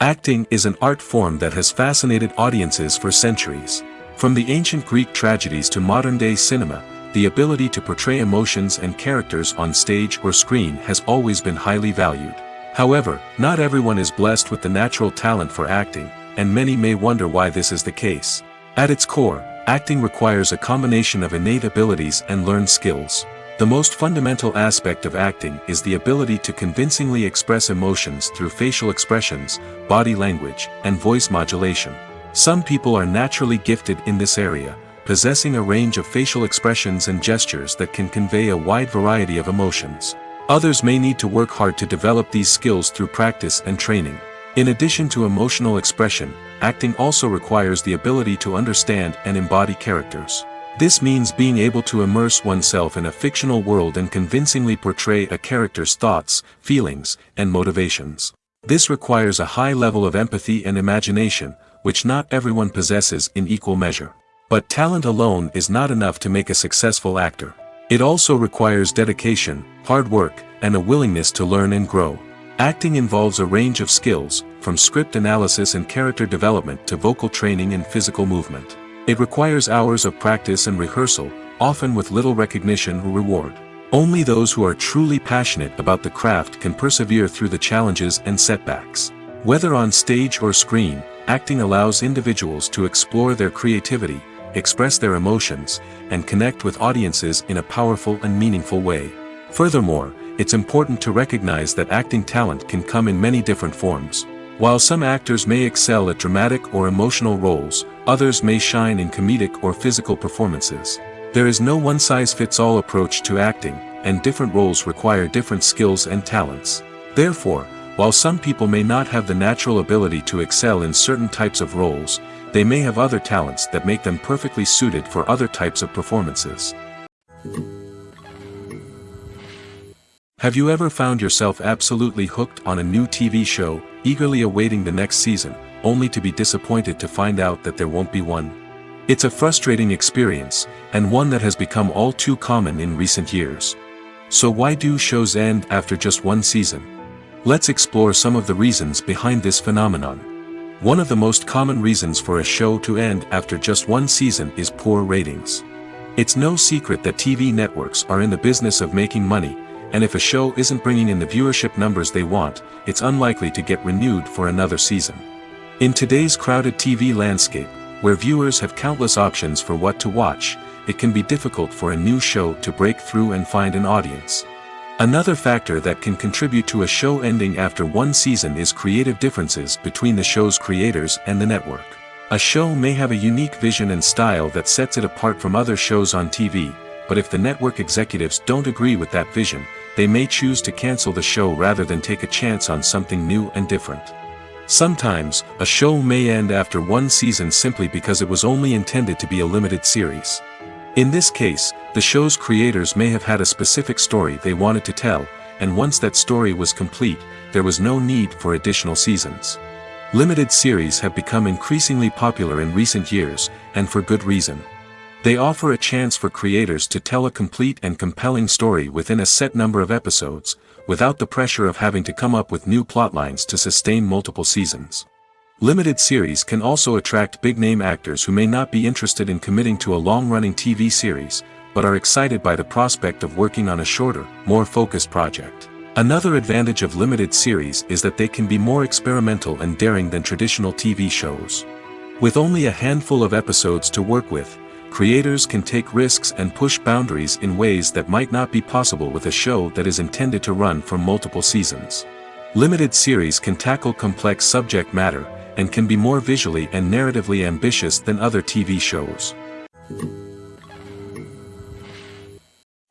Acting is an art form that has fascinated audiences for centuries. From the ancient Greek tragedies to modern-day cinema, the ability to portray emotions and characters on stage or screen has always been highly valued. However, not everyone is blessed with the natural talent for acting, and many may wonder why this is the case. At its core, acting requires a combination of innate abilities and learned skills. The most fundamental aspect of acting is the ability to convincingly express emotions through facial expressions, body language, and voice modulation. Some people are naturally gifted in this area, possessing a range of facial expressions and gestures that can convey a wide variety of emotions. Others may need to work hard to develop these skills through practice and training. In addition to emotional expression, acting also requires the ability to understand and embody characters. This means being able to immerse oneself in a fictional world and convincingly portray a character's thoughts, feelings, and motivations. This requires a high level of empathy and imagination, which not everyone possesses in equal measure. But talent alone is not enough to make a successful actor. It also requires dedication, hard work, and a willingness to learn and grow. Acting involves a range of skills, from script analysis and character development to vocal training and physical movement. It requires hours of practice and rehearsal, often with little recognition or reward. Only those who are truly passionate about the craft can persevere through the challenges and setbacks. Whether on stage or screen, acting allows individuals to explore their creativity, express their emotions, and connect with audiences in a powerful and meaningful way. Furthermore, it's important to recognize that acting talent can come in many different forms. While some actors may excel at dramatic or emotional roles, others may shine in comedic or physical performances. There is no one-size-fits-all approach to acting, and different roles require different skills and talents. Therefore, while some people may not have the natural ability to excel in certain types of roles, they may have other talents that make them perfectly suited for other types of performances. Have you ever found yourself absolutely hooked on a new TV show, eagerly awaiting the next season, only to be disappointed to find out that there won't be one? It's a frustrating experience, and one that has become all too common in recent years. So why do shows end after just one season? Let's explore some of the reasons behind this phenomenon. One of the most common reasons for a show to end after just one season is poor ratings. It's no secret that TV networks are in the business of making money, and if a show isn't bringing in the viewership numbers they want, it's unlikely to get renewed for another season. In today's crowded TV landscape, where viewers have countless options for what to watch, it can be difficult for a new show to break through and find an audience. Another factor that can contribute to a show ending after one season is creative differences between the show's creators and the network. A show may have a unique vision and style that sets it apart from other shows on TV, but if the network executives don't agree with that vision, they may choose to cancel the show rather than take a chance on something new and different. Sometimes, a show may end after one season simply because it was only intended to be a limited series. In this case, the show's creators may have had a specific story they wanted to tell, and once that story was complete, there was no need for additional seasons. Limited series have become increasingly popular in recent years, and for good reason. They offer a chance for creators to tell a complete and compelling story within a set number of episodes, without the pressure of having to come up with new plotlines to sustain multiple seasons. Limited series can also attract big-name actors who may not be interested in committing to a long-running TV series, but are excited by the prospect of working on a shorter, more focused project. Another advantage of limited series is that they can be more experimental and daring than traditional TV shows. With only a handful of episodes to work with, creators can take risks and push boundaries in ways that might not be possible with a show that is intended to run for multiple seasons. Limited series can tackle complex subject matter, and can be more visually and narratively ambitious than other TV shows.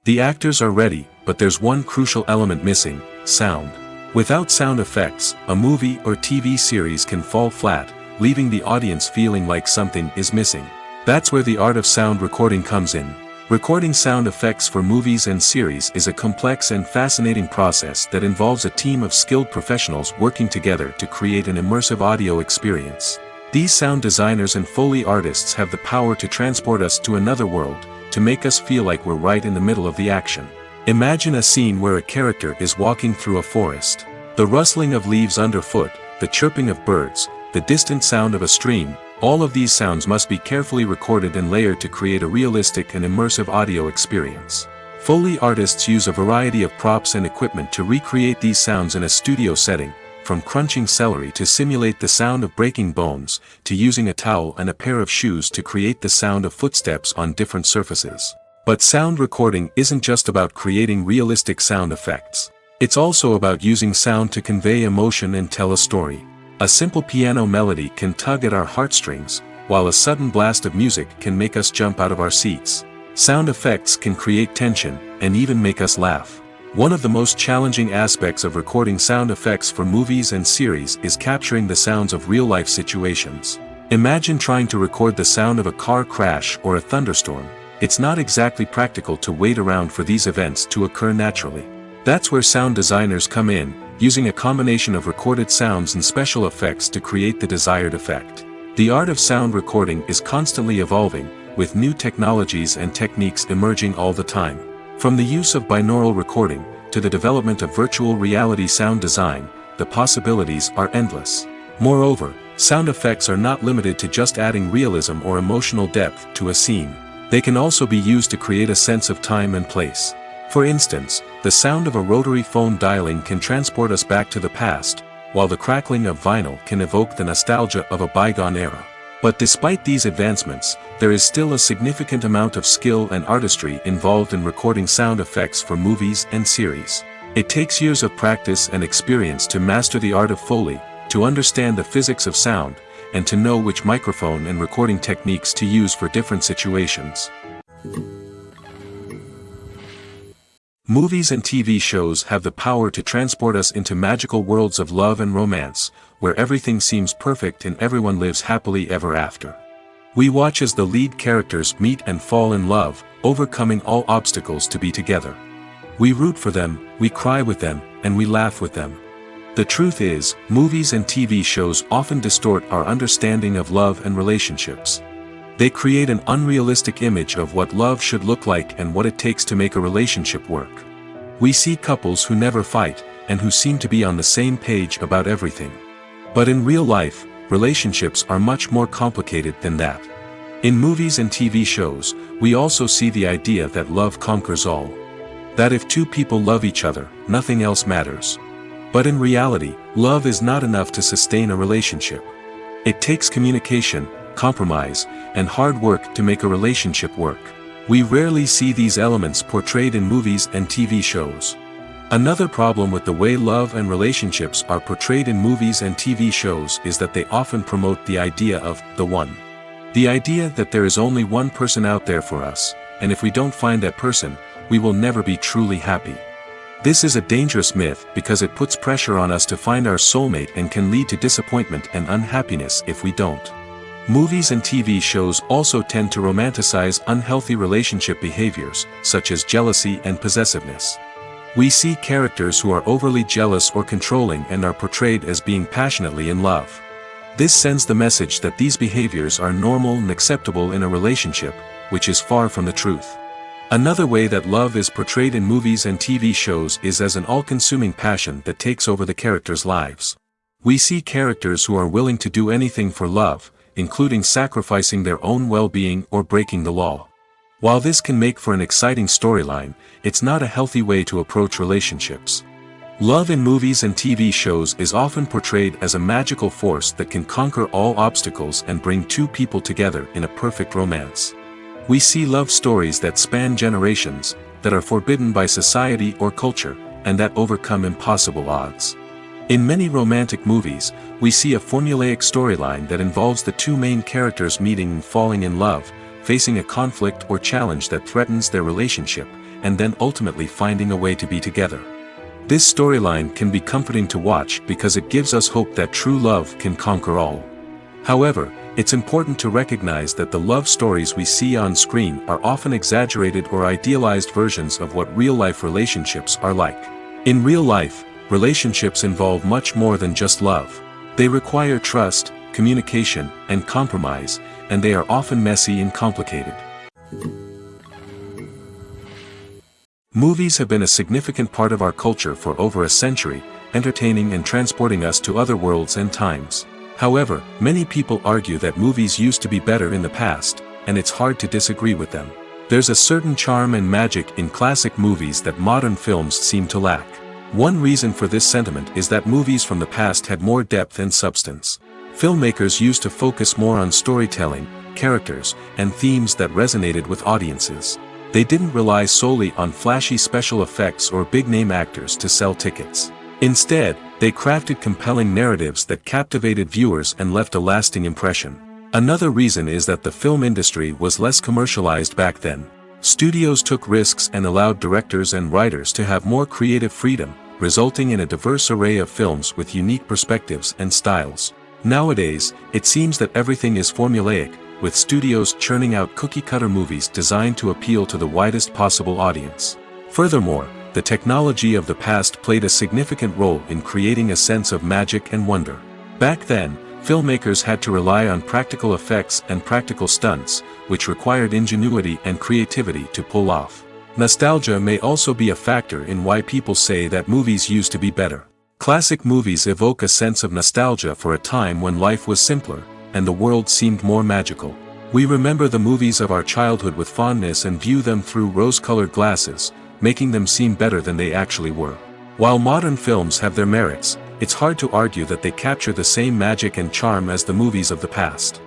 The actors are ready, but there's one crucial element missing: sound. Without sound effects, a movie or TV series can fall flat, leaving the audience feeling like something is missing. That's where the art of sound recording comes in. Recording sound effects for movies and series is a complex and fascinating process that involves a team of skilled professionals working together to create an immersive audio experience. These sound designers and Foley artists have the power to transport us to another world, to make us feel like we're right in the middle of the action. Imagine a scene where a character is walking through a forest. The rustling of leaves underfoot, the chirping of birds, the distant sound of a stream, all of these sounds must be carefully recorded and layered to create a realistic and immersive audio experience. Foley artists use a variety of props and equipment to recreate these sounds in a studio setting, from crunching celery to simulate the sound of breaking bones, to using a towel and a pair of shoes to create the sound of footsteps on different surfaces. But sound recording isn't just about creating realistic sound effects. It's also about using sound to convey emotion and tell a story. A simple piano melody can tug at our heartstrings, while a sudden blast of music can make us jump out of our seats. Sound effects can create tension, and even make us laugh. One of the most challenging aspects of recording sound effects for movies and series is capturing the sounds of real-life situations. Imagine trying to record the sound of a car crash or a thunderstorm. It's not exactly practical to wait around for these events to occur naturally. That's where sound designers come in, using a combination of recorded sounds and special effects to create the desired effect. The art of sound recording is constantly evolving, with new technologies and techniques emerging all the time. From the use of binaural recording, to the development of virtual reality sound design, the possibilities are endless. Moreover, sound effects are not limited to just adding realism or emotional depth to a scene. They can also be used to create a sense of time and place. For instance, the sound of a rotary phone dialing can transport us back to the past, while the crackling of vinyl can evoke the nostalgia of a bygone era. But despite these advancements, there is still a significant amount of skill and artistry involved in recording sound effects for movies and series. It takes years of practice and experience to master the art of Foley, to understand the physics of sound, and to know which microphone and recording techniques to use for different situations. Movies and TV shows have the power to transport us into magical worlds of love and romance, where everything seems perfect and everyone lives happily ever after. We watch as the lead characters meet and fall in love, overcoming all obstacles to be together. We root for them, we cry with them, and we laugh with them. The truth is, movies and TV shows often distort our understanding of love and relationships. They create an unrealistic image of what love should look like and what it takes to make a relationship work. We see couples who never fight, and who seem to be on the same page about everything. But in real life, relationships are much more complicated than that. In movies and TV shows, we also see the idea that love conquers all. That if two people love each other, nothing else matters. But in reality, love is not enough to sustain a relationship. It takes communication, compromise, and hard work to make a relationship work. We rarely see these elements portrayed in movies and TV shows. Another problem with the way love and relationships are portrayed in movies and TV shows is that they often promote the idea of the one. The idea that there is only one person out there for us, and if we don't find that person, we will never be truly happy. This is a dangerous myth because it puts pressure on us to find our soulmate and can lead to disappointment and unhappiness if we don't. Movies and TV shows also tend to romanticize unhealthy relationship behaviors, such as jealousy and possessiveness. We see characters who are overly jealous or controlling and are portrayed as being passionately in love. This sends the message that these behaviors are normal and acceptable in a relationship, which is far from the truth. Another way that love is portrayed in movies and TV shows is as an all-consuming passion that takes over the characters' lives. We see characters who are willing to do anything for love, including sacrificing their own well-being or breaking the law. While this can make for an exciting storyline, it's not a healthy way to approach relationships. Love in movies and TV shows is often portrayed as a magical force that can conquer all obstacles and bring two people together in a perfect romance. We see love stories that span generations, that are forbidden by society or culture, and that overcome impossible odds. In many romantic movies, we see a formulaic storyline that involves the two main characters meeting and falling in love, facing a conflict or challenge that threatens their relationship, and then ultimately finding a way to be together. This storyline can be comforting to watch because it gives us hope that true love can conquer all. However, it's important to recognize that the love stories we see on screen are often exaggerated or idealized versions of what real-life relationships are like. In real life, relationships involve much more than just love. They require trust, communication, and compromise, and they are often messy and complicated. Movies have been a significant part of our culture for over a century, entertaining and transporting us to other worlds and times. However, many people argue that movies used to be better in the past, and it's hard to disagree with them. There's a certain charm and magic in classic movies that modern films seem to lack. One reason for this sentiment is that movies from the past had more depth and substance. Filmmakers used to focus more on storytelling, characters, and themes that resonated with audiences. They didn't rely solely on flashy special effects or big-name actors to sell tickets. Instead, they crafted compelling narratives that captivated viewers and left a lasting impression. Another reason is that the film industry was less commercialized back then. Studios took risks and allowed directors and writers to have more creative freedom, resulting in a diverse array of films with unique perspectives and styles. Nowadays, it seems that everything is formulaic, with studios churning out cookie-cutter movies designed to appeal to the widest possible audience. Furthermore, the technology of the past played a significant role in creating a sense of magic and wonder. Back then, filmmakers had to rely on practical effects and practical stunts, which required ingenuity and creativity to pull off. Nostalgia may also be a factor in why people say that movies used to be better. Classic movies evoke a sense of nostalgia for a time when life was simpler, and the world seemed more magical. We remember the movies of our childhood with fondness and view them through rose-colored glasses, making them seem better than they actually were. While modern films have their merits, it's hard to argue that they capture the same magic and charm as the movies of the past.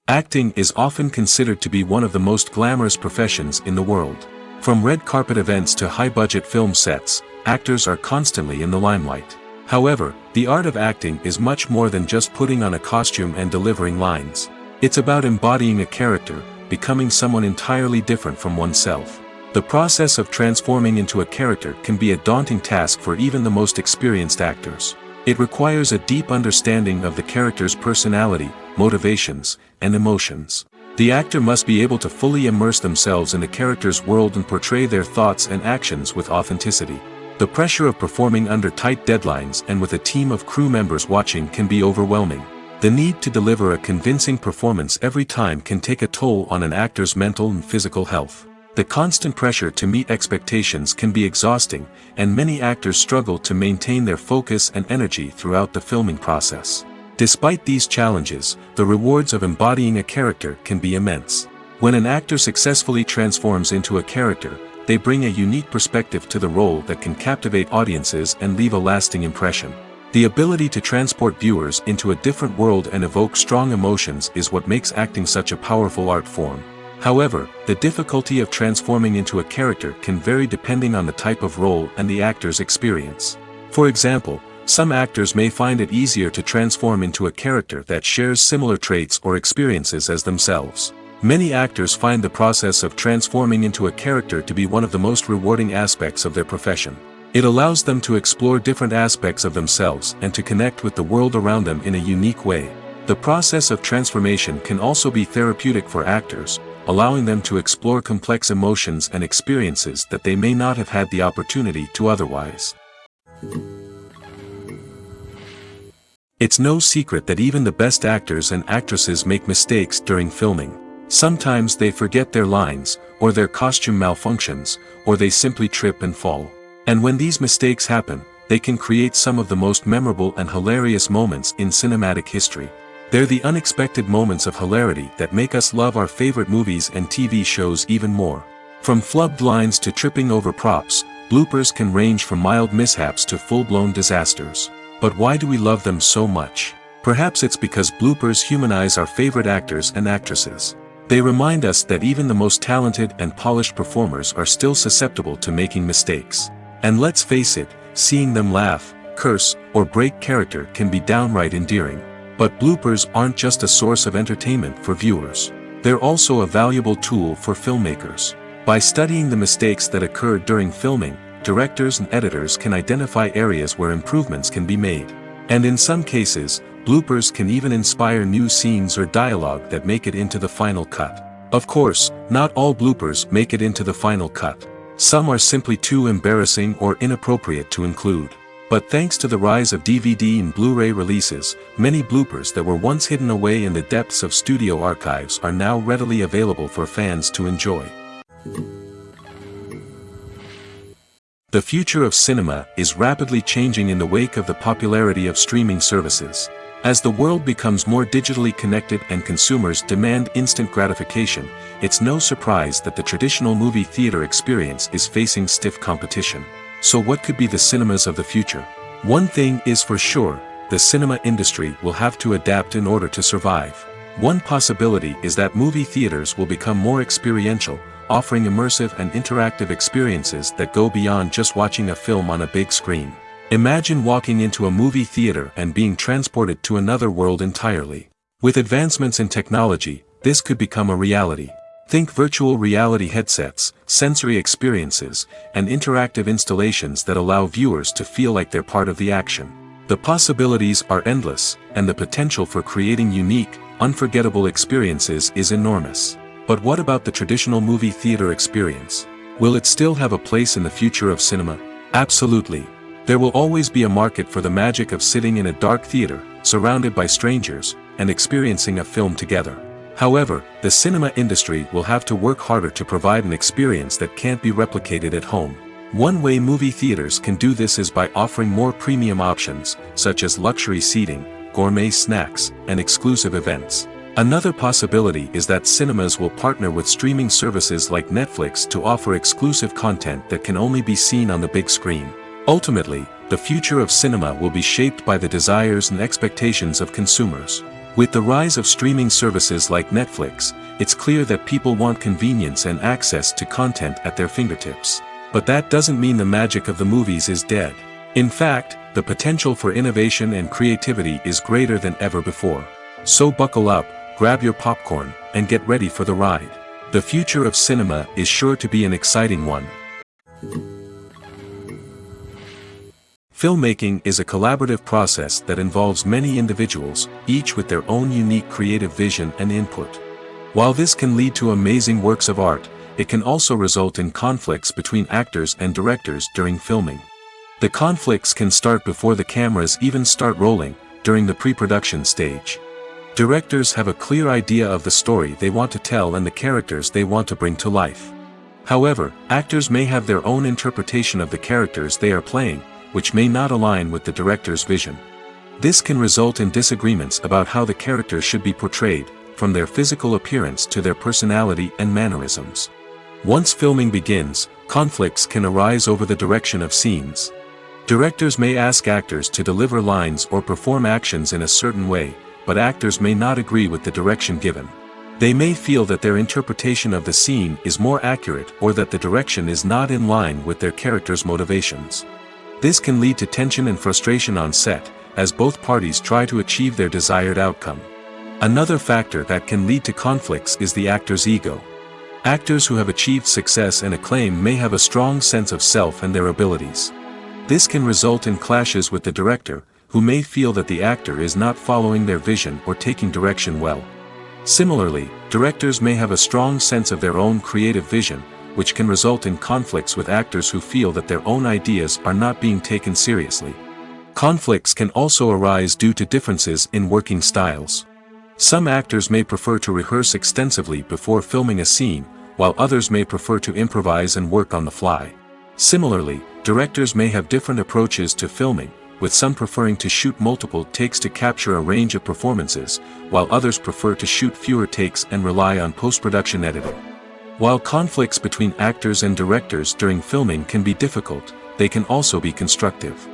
Acting is often considered to be one of the most glamorous professions in the world. From red carpet events to high-budget film sets, actors are constantly in the limelight. However, the art of acting is much more than just putting on a costume and delivering lines. It's about embodying a character, becoming someone entirely different from oneself. The process of transforming into a character can be a daunting task for even the most experienced actors. It requires a deep understanding of the character's personality, motivations, and emotions. The actor must be able to fully immerse themselves in the character's world and portray their thoughts and actions with authenticity. The pressure of performing under tight deadlines and with a team of crew members watching can be overwhelming. The need to deliver a convincing performance every time can take a toll on an actor's mental and physical health. The constant pressure to meet expectations can be exhausting, and many actors struggle to maintain their focus and energy throughout the filming process. Despite these challenges, the rewards of embodying a character can be immense. When an actor successfully transforms into a character, they bring a unique perspective to the role that can captivate audiences and leave a lasting impression. The ability to transport viewers into a different world and evoke strong emotions is what makes acting such a powerful art form. However, the difficulty of transforming into a character can vary depending on the type of role and the actor's experience. For example, some actors may find it easier to transform into a character that shares similar traits or experiences as themselves. Many actors find the process of transforming into a character to be one of the most rewarding aspects of their profession. It allows them to explore different aspects of themselves and to connect with the world around them in a unique way. The process of transformation can also be therapeutic for actors, allowing them to explore complex emotions and experiences that they may not have had the opportunity to otherwise. It's no secret that even the best actors and actresses make mistakes during filming. Sometimes they forget their lines, or their costume malfunctions, or they simply trip and fall. And when these mistakes happen, they can create some of the most memorable and hilarious moments in cinematic history. They're the unexpected moments of hilarity that make us love our favorite movies and TV shows even more. From flubbed lines to tripping over props, bloopers can range from mild mishaps to full-blown disasters. But why do we love them so much? Perhaps it's because bloopers humanize our favorite actors and actresses. They remind us that even the most talented and polished performers are still susceptible to making mistakes. And let's face it, seeing them laugh, curse, or break character can be downright endearing. But bloopers aren't just a source of entertainment for viewers. They're also a valuable tool for filmmakers. By studying the mistakes that occurred during filming, directors and editors can identify areas where improvements can be made. And in some cases, bloopers can even inspire new scenes or dialogue that make it into the final cut. Of course, not all bloopers make it into the final cut. Some are simply too embarrassing or inappropriate to include. But thanks to the rise of DVD and Blu-ray releases, many bloopers that were once hidden away in the depths of studio archives are now readily available for fans to enjoy. The future of cinema is rapidly changing in the wake of the popularity of streaming services. As the world becomes more digitally connected and consumers demand instant gratification, it's no surprise that the traditional movie theater experience is facing stiff competition. So what could be the cinemas of the future? One thing is for sure, the cinema industry will have to adapt in order to survive. One possibility is that movie theaters will become more experiential, offering immersive and interactive experiences that go beyond just watching a film on a big screen. Imagine walking into a movie theater and being transported to another world entirely. With advancements in technology, this could become a reality. Think virtual reality headsets, sensory experiences, and interactive installations that allow viewers to feel like they're part of the action. The possibilities are endless, and the potential for creating unique, unforgettable experiences is enormous. But what about the traditional movie theater experience? Will it still have a place in the future of cinema? Absolutely. There will always be a market for the magic of sitting in a dark theater, surrounded by strangers, and experiencing a film together. However, the cinema industry will have to work harder to provide an experience that can't be replicated at home. One way movie theaters can do this is by offering more premium options, such as luxury seating, gourmet snacks, and exclusive events. Another possibility is that cinemas will partner with streaming services like Netflix to offer exclusive content that can only be seen on the big screen. Ultimately, the future of cinema will be shaped by the desires and expectations of consumers. With the rise of streaming services like Netflix, it's clear that people want convenience and access to content at their fingertips. But that doesn't mean the magic of the movies is dead. In fact, the potential for innovation and creativity is greater than ever before. So buckle up, grab your popcorn, and get ready for the ride. The future of cinema is sure to be an exciting one. Filmmaking is a collaborative process that involves many individuals, each with their own unique creative vision and input. While this can lead to amazing works of art, it can also result in conflicts between actors and directors during filming. The conflicts can start before the cameras even start rolling, during the pre-production stage. Directors have a clear idea of the story they want to tell and the characters they want to bring to life. However, actors may have their own interpretation of the characters they are playing, which may not align with the director's vision. This can result in disagreements about how the characters should be portrayed, from their physical appearance to their personality and mannerisms. Once filming begins, conflicts can arise over the direction of scenes. Directors may ask actors to deliver lines or perform actions in a certain way, but actors may not agree with the direction given. They may feel that their interpretation of the scene is more accurate or that the direction is not in line with their character's motivations. This can lead to tension and frustration on set, as both parties try to achieve their desired outcome. Another factor that can lead to conflicts is the actor's ego. Actors who have achieved success and acclaim may have a strong sense of self and their abilities. This can result in clashes with the director, who may feel that the actor is not following their vision or taking direction well. Similarly, directors may have a strong sense of their own creative vision, which can result in conflicts with actors who feel that their own ideas are not being taken seriously. Conflicts can also arise due to differences in working styles. Some actors may prefer to rehearse extensively before filming a scene, while others may prefer to improvise and work on the fly. Similarly, directors may have different approaches to filming, with some preferring to shoot multiple takes to capture a range of performances, while others prefer to shoot fewer takes and rely on post-production editing. While conflicts between actors and directors during filming can be difficult, they can also be constructive.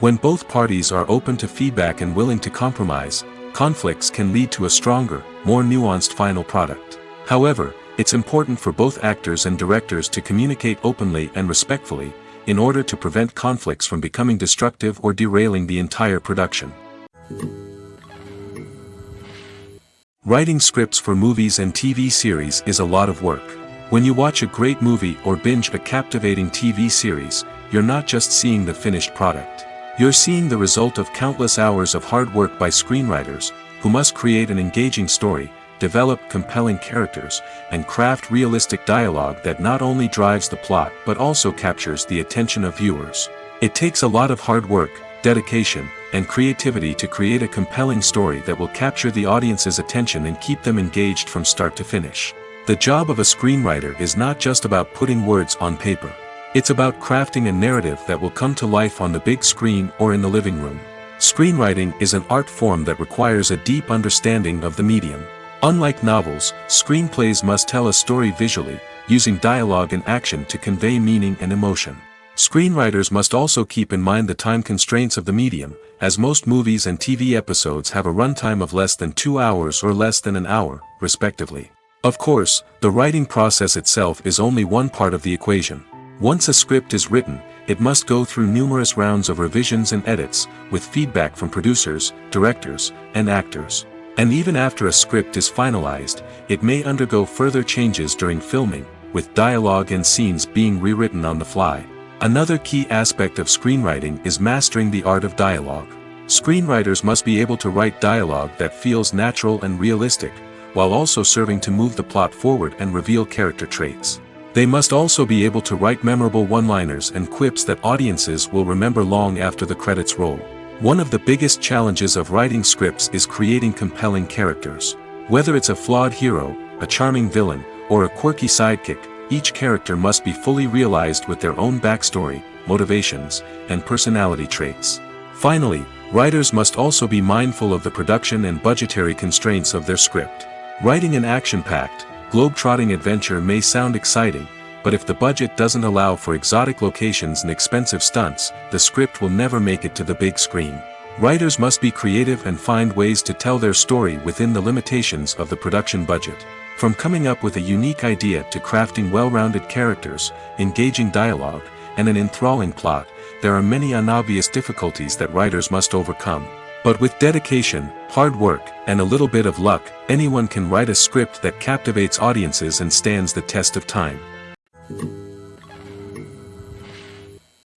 When both parties are open to feedback and willing to compromise, conflicts can lead to a stronger, more nuanced final product. However, it's important for both actors and directors to communicate openly and respectfully, in order to prevent conflicts from becoming destructive or derailing the entire production. Writing scripts for movies and TV series is a lot of work. When you watch a great movie or binge a captivating TV series, you're not just seeing the finished product. You're seeing the result of countless hours of hard work by screenwriters, who must create an engaging story, develop compelling characters, and craft realistic dialogue that not only drives the plot but also captures the attention of viewers. It takes a lot of hard work, dedication, and creativity to create a compelling story that will capture the audience's attention and keep them engaged from start to finish. The job of a screenwriter is not just about putting words on paper. It's about crafting a narrative that will come to life on the big screen or in the living room. Screenwriting is an art form that requires a deep understanding of the medium. Unlike novels, screenplays must tell a story visually, using dialogue and action to convey meaning and emotion. Screenwriters must also keep in mind the time constraints of the medium, as most movies and TV episodes have a runtime of less than 2 hours or less than an hour, respectively. Of course, the writing process itself is only one part of the equation. Once a script is written, it must go through numerous rounds of revisions and edits, with feedback from producers, directors, and actors. And even after a script is finalized, it may undergo further changes during filming, with dialogue and scenes being rewritten on the fly. Another key aspect of screenwriting is mastering the art of dialogue. Screenwriters must be able to write dialogue that feels natural and realistic, while also serving to move the plot forward and reveal character traits. They must also be able to write memorable one-liners and quips that audiences will remember long after the credits roll. One of the biggest challenges of writing scripts is creating compelling characters. Whether it's a flawed hero, a charming villain, or a quirky sidekick, each character must be fully realized with their own backstory, motivations, and personality traits. Finally, writers must also be mindful of the production and budgetary constraints of their script. Writing an action-packed, globe-trotting adventure may sound exciting, but if the budget doesn't allow for exotic locations and expensive stunts, the script will never make it to the big screen. Writers must be creative and find ways to tell their story within the limitations of the production budget. From coming up with a unique idea to crafting well-rounded characters, engaging dialogue, and an enthralling plot, there are many unobvious difficulties that writers must overcome. But with dedication, hard work, and a little bit of luck, anyone can write a script that captivates audiences and stands the test of time.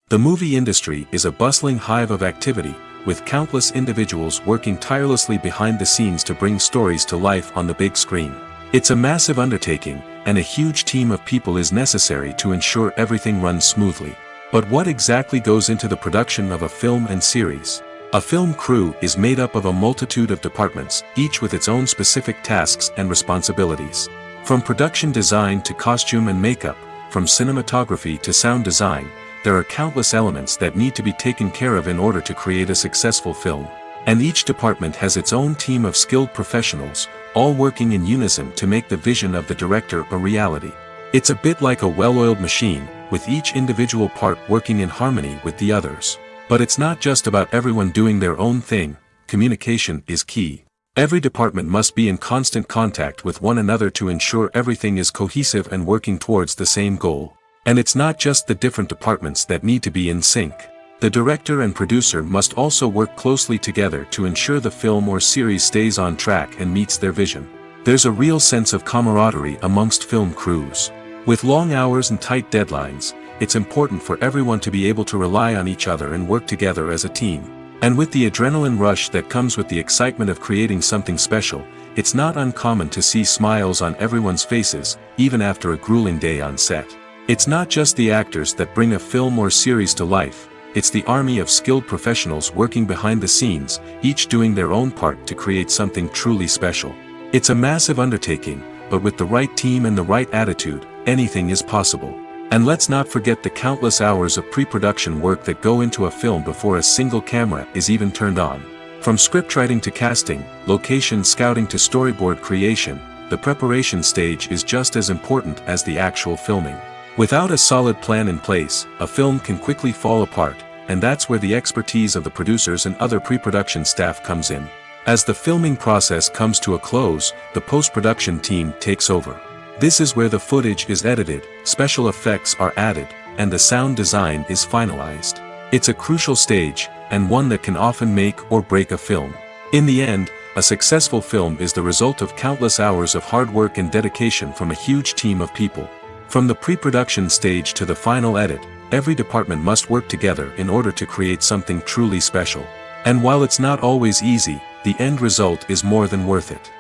The movie industry is a bustling hive of activity, with countless individuals working tirelessly behind the scenes to bring stories to life on the big screen. It's a massive undertaking, and a huge team of people is necessary to ensure everything runs smoothly. But what exactly goes into the production of a film and series? A film crew is made up of a multitude of departments, each with its own specific tasks and responsibilities. From production design to costume and makeup, from cinematography to sound design, there are countless elements that need to be taken care of in order to create a successful film. And each department has its own team of skilled professionals, all working in unison to make the vision of the director a reality. It's a bit like a well-oiled machine, with each individual part working in harmony with the others. But it's not just about everyone doing their own thing. Communication is key. Every department must be in constant contact with one another to ensure everything is cohesive and working towards the same goal. And it's not just the different departments that need to be in sync. The director and producer must also work closely together to ensure the film or series stays on track and meets their vision. There's a real sense of camaraderie amongst film crews. With long hours and tight deadlines, it's important for everyone to be able to rely on each other and work together as a team. And with the adrenaline rush that comes with the excitement of creating something special, it's not uncommon to see smiles on everyone's faces, even after a grueling day on set. It's not just the actors that bring a film or series to life. It's the army of skilled professionals working behind the scenes, each doing their own part to create something truly special. It's a massive undertaking, but with the right team and the right attitude, anything is possible. And let's not forget the countless hours of pre-production work that go into a film before a single camera is even turned on. From scriptwriting to casting, location scouting to storyboard creation, the preparation stage is just as important as the actual filming. Without a solid plan in place, a film can quickly fall apart, and that's where the expertise of the producers and other pre-production staff comes in. As the filming process comes to a close, the post-production team takes over. This is where the footage is edited, special effects are added, and the sound design is finalized. It's a crucial stage, and one that can often make or break a film. In the end, a successful film is the result of countless hours of hard work and dedication from a huge team of people. From the pre-production stage to the final edit, every department must work together in order to create something truly special. And while it's not always easy, the end result is more than worth it.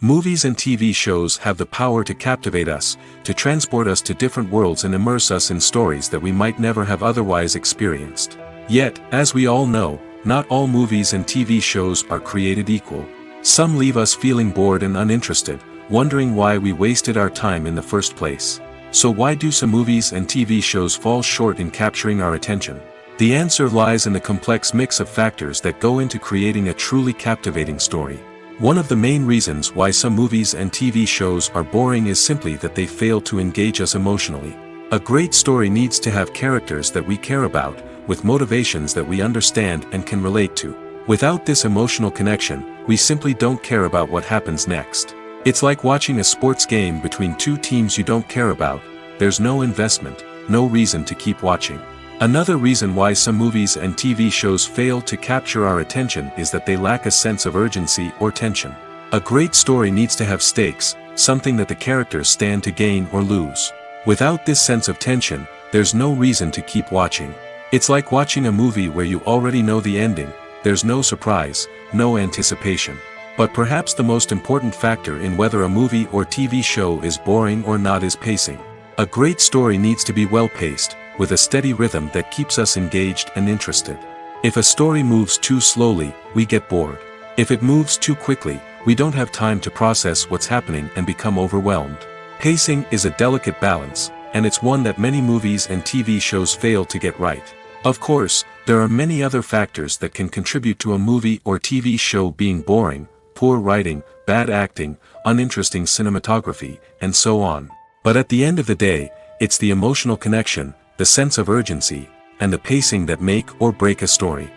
Movies and TV shows have the power to captivate us, to transport us to different worlds and immerse us in stories that we might never have otherwise experienced. Yet, as we all know, not all movies and TV shows are created equal. Some leave us feeling bored and uninterested, wondering why we wasted our time in the first place. So why do some movies and TV shows fall short in capturing our attention? The answer lies in the complex mix of factors that go into creating a truly captivating story. One of the main reasons why some movies and TV shows are boring is simply that they fail to engage us emotionally. A great story needs to have characters that we care about, with motivations that we understand and can relate to. Without this emotional connection, we simply don't care about what happens next. It's like watching a sports game between two teams you don't care about. There's no investment, no reason to keep watching. Another reason why some movies and TV shows fail to capture our attention is that they lack a sense of urgency or tension. A great story needs to have stakes, something that the characters stand to gain or lose. Without this sense of tension, there's no reason to keep watching. It's like watching a movie where you already know the ending. There's no surprise, no anticipation. But perhaps the most important factor in whether a movie or TV show is boring or not is pacing. A great story needs to be well-paced, with a steady rhythm that keeps us engaged and interested. If a story moves too slowly, we get bored. If it moves too quickly, we don't have time to process what's happening and become overwhelmed. Pacing is a delicate balance, and it's one that many movies and TV shows fail to get right. Of course, there are many other factors that can contribute to a movie or TV show being boring: poor writing, bad acting, uninteresting cinematography, and so on. But at the end of the day, it's the emotional connection, the sense of urgency, and the pacing that make or break a story.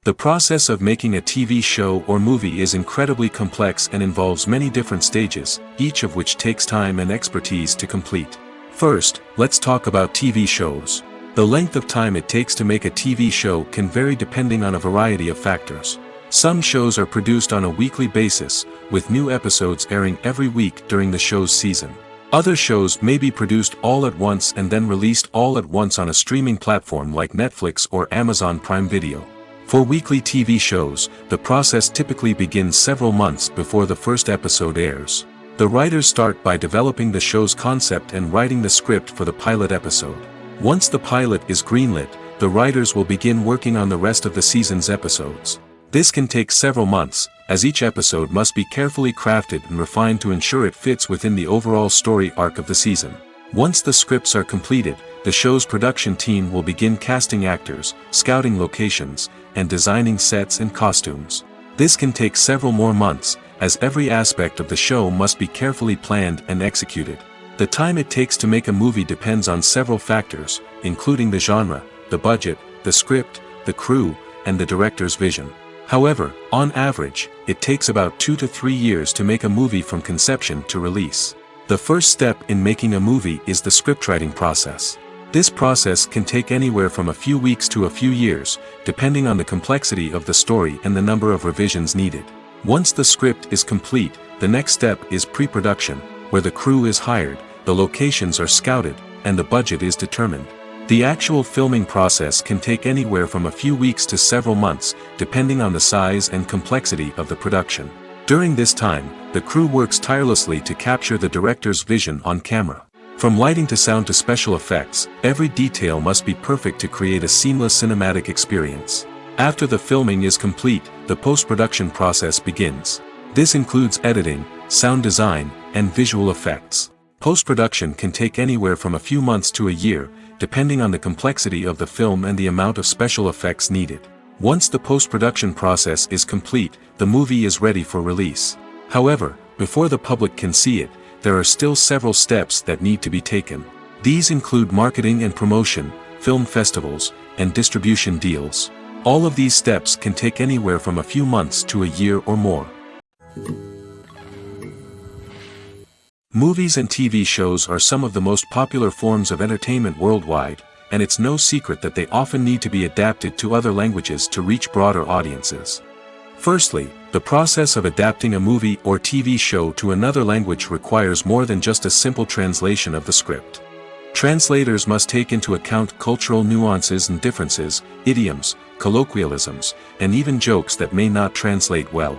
The process of making a TV show or movie is incredibly complex and involves many different stages, each of which takes time and expertise to complete. First, let's talk about TV shows. The length of time it takes to make a TV show can vary depending on a variety of factors. Some shows are produced on a weekly basis, with new episodes airing every week during the show's season. Other shows may be produced all at once and then released all at once on a streaming platform like Netflix or Amazon Prime Video. For weekly TV shows, the process typically begins several months before the first episode airs. The writers start by developing the show's concept and writing the script for the pilot episode. Once the pilot is greenlit, the writers will begin working on the rest of the season's episodes. This can take several months, as each episode must be carefully crafted and refined to ensure it fits within the overall story arc of the season. Once the scripts are completed, the show's production team will begin casting actors, scouting locations, and designing sets and costumes. This can take several more months, as every aspect of the show must be carefully planned and executed. The time it takes to make a movie depends on several factors, including the genre, the budget, the script, the crew, and the director's vision. However, on average, it takes about 2 to 3 years to make a movie from conception to release. The first step in making a movie is the scriptwriting process. This process can take anywhere from a few weeks to a few years, depending on the complexity of the story and the number of revisions needed. Once the script is complete, the next step is pre-production, where the crew is hired, the locations are scouted, and the budget is determined. The actual filming process can take anywhere from a few weeks to several months, depending on the size and complexity of the production. During this time, the crew works tirelessly to capture the director's vision on camera. From lighting to sound to special effects, every detail must be perfect to create a seamless cinematic experience. After the filming is complete, the post-production process begins. This includes editing, sound design, and visual effects. Post-production can take anywhere from a few months to a year, depending on the complexity of the film and the amount of special effects needed. Once the post-production process is complete, the movie is ready for release. However, before the public can see it, there are still several steps that need to be taken. These include marketing and promotion, film festivals, and distribution deals. All of these steps can take anywhere from a few months to a year or more. Movies and TV shows are some of the most popular forms of entertainment worldwide, and it's no secret that they often need to be adapted to other languages to reach broader audiences. Firstly, The process of adapting a movie or TV show to another language requires more than just a simple translation of the script. Translators must take into account cultural nuances and differences, idioms, colloquialisms, and even jokes that may not translate well.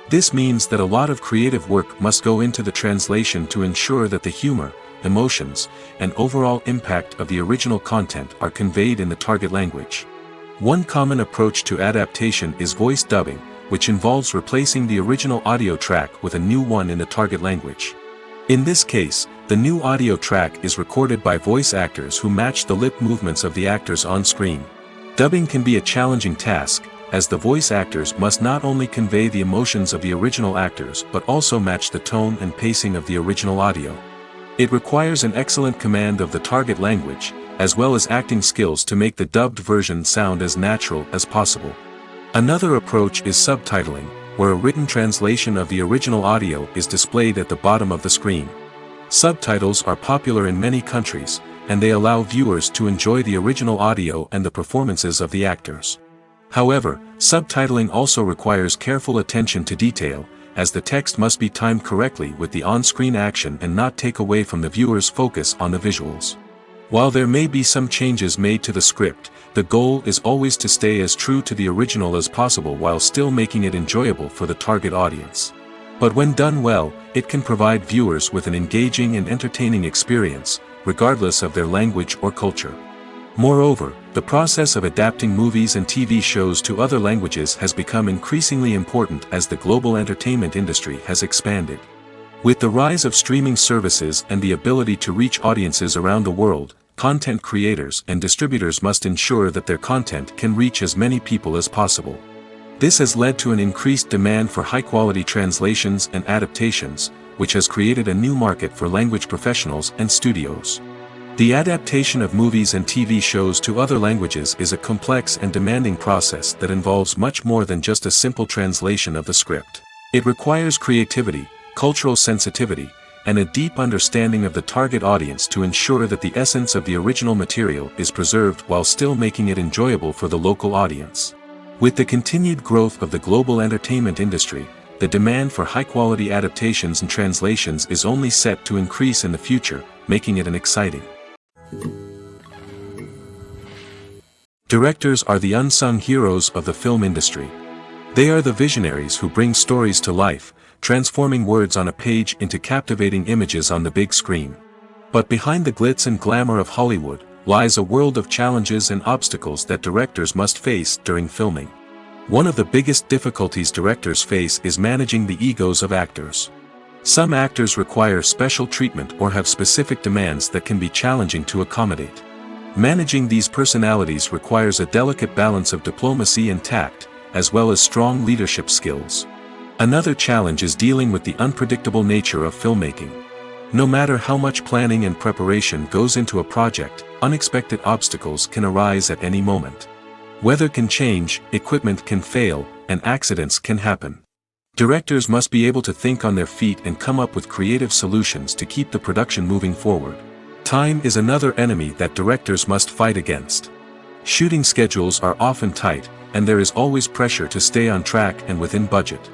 This means that a lot of creative work must go into the translation to ensure that the humor, emotions, and overall impact of the original content are conveyed in the target language. One common approach to adaptation is voice dubbing, which involves replacing the original audio track with a new one in the target language. In this case, the new audio track is recorded by voice actors who match the lip movements of the actors on screen. Dubbing can be a challenging task, as the voice actors must not only convey the emotions of the original actors but also match the tone and pacing of the original audio. It requires an excellent command of the target language, as well as acting skills to make the dubbed version sound as natural as possible. Another approach is subtitling, where a written translation of the original audio is displayed at the bottom of the screen. Subtitles are popular in many countries, and they allow viewers to enjoy the original audio and the performances of the actors. However, subtitling also requires careful attention to detail, as the text must be timed correctly with the on-screen action and not take away from the viewer's focus on the visuals. While there may be some changes made to the script, the goal is always to stay as true to the original as possible while still making it enjoyable for the target audience. But when done well, it can provide viewers with an engaging and entertaining experience, regardless of their language or culture. Moreover, the process of adapting movies and TV shows to other languages has become increasingly important as the global entertainment industry has expanded. With the rise of streaming services and the ability to reach audiences around the world, content creators and distributors must ensure that their content can reach as many people as possible. This has led to an increased demand for high-quality translations and adaptations, which has created a new market for language professionals and studios. The adaptation of movies and TV shows to other languages is a complex and demanding process that involves much more than just a simple translation of the script. It requires creativity, cultural sensitivity, and a deep understanding of the target audience to ensure that the essence of the original material is preserved while still making it enjoyable for the local audience. With the continued growth of the global entertainment industry, the demand for high-quality adaptations and translations is only set to increase in the future, making it an exciting. Directors are the unsung heroes of the film industry. They are the visionaries who bring stories to life, transforming words on a page into captivating images on the big screen. But behind the glitz and glamour of Hollywood, lies a world of challenges and obstacles that directors must face during filming. One of the biggest difficulties directors face is managing the egos of actors. Some actors require special treatment or have specific demands that can be challenging to accommodate. Managing these personalities requires a delicate balance of diplomacy and tact, as well as strong leadership skills. Another challenge is dealing with the unpredictable nature of filmmaking. No matter how much planning and preparation goes into a project, unexpected obstacles can arise at any moment. Weather can change, equipment can fail, and accidents can happen. Directors must be able to think on their feet and come up with creative solutions to keep the production moving forward. Time is another enemy that directors must fight against. Shooting schedules are often tight, and there is always pressure to stay on track and within budget.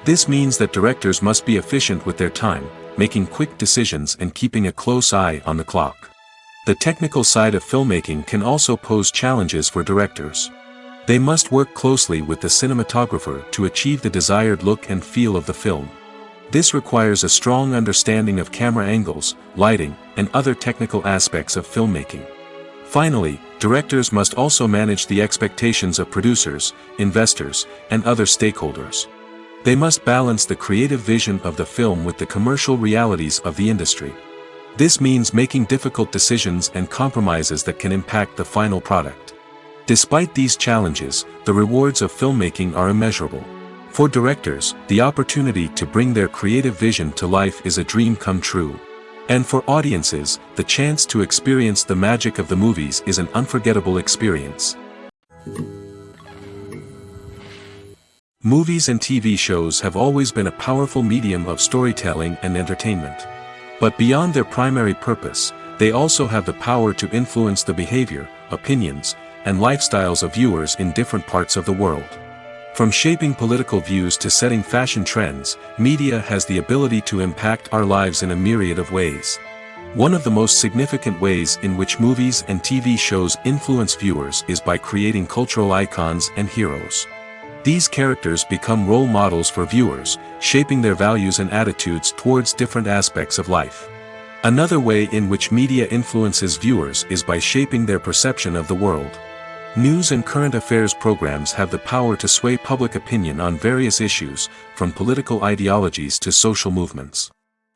This means that directors must be efficient with their time, making quick decisions and keeping a close eye on the clock. The technical side of filmmaking can also pose challenges for directors. They must work closely with the cinematographer to achieve the desired look and feel of the film. This requires a strong understanding of camera angles, lighting, and other technical aspects of filmmaking. Finally, directors must also manage the expectations of producers, investors, and other stakeholders. They must balance the creative vision of the film with the commercial realities of the industry. This means making difficult decisions and compromises that can impact the final product. Despite these challenges, the rewards of filmmaking are immeasurable. For directors, the opportunity to bring their creative vision to life is a dream come true. And for audiences, the chance to experience the magic of the movies is an unforgettable experience. Movies and TV shows have always been a powerful medium of storytelling and entertainment. But beyond their primary purpose, they also have the power to influence the behavior, opinions, and lifestyles of viewers in different parts of the world. From shaping political views to setting fashion trends, media has the ability to impact our lives in a myriad of ways. One of the most significant ways in which movies and TV shows influence viewers is by creating cultural icons and heroes. These characters become role models for viewers, shaping their values and attitudes towards different aspects of life. Another way in which media influences viewers is by shaping their perception of the world. News and current affairs programs have the power to sway public opinion on various issues, from political ideologies to social movements.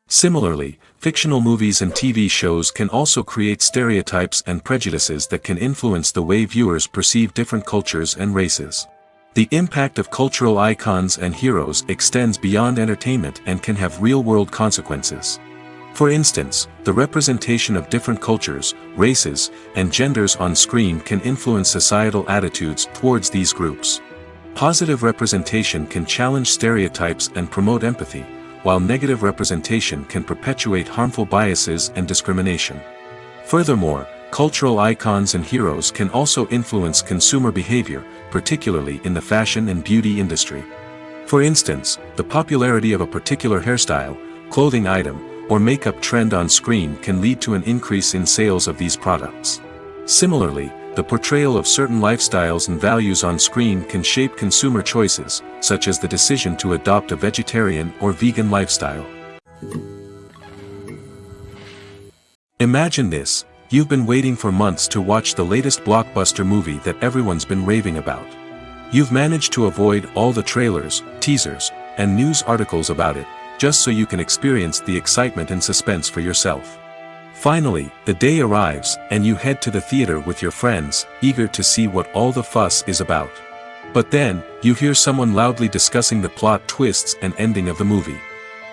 Similarly, fictional movies and TV shows can also create stereotypes and prejudices that can influence the way viewers perceive different cultures and races. The impact of cultural icons and heroes extends beyond entertainment and can have real-world consequences. For instance, the representation of different cultures, races, and genders on screen can influence societal attitudes towards these groups. Positive representation can challenge stereotypes and promote empathy, while negative representation can perpetuate harmful biases and discrimination. Furthermore, cultural icons and heroes can also influence consumer behavior, particularly in the fashion and beauty industry. For instance, the popularity of a particular hairstyle, clothing item, or makeup trend on screen can lead to an increase in sales of these products. Similarly, the portrayal of certain lifestyles and values on screen can shape consumer choices, such as the decision to adopt a vegetarian or vegan lifestyle. Imagine this: you've been waiting for months to watch the latest blockbuster movie that everyone's been raving about. You've managed to avoid all the trailers, teasers, and news articles about it, just so you can experience the excitement and suspense for yourself. Finally, the day arrives, and you head to the theater with your friends, eager to see what all the fuss is about. But then, you hear someone loudly discussing the plot twists and ending of the movie.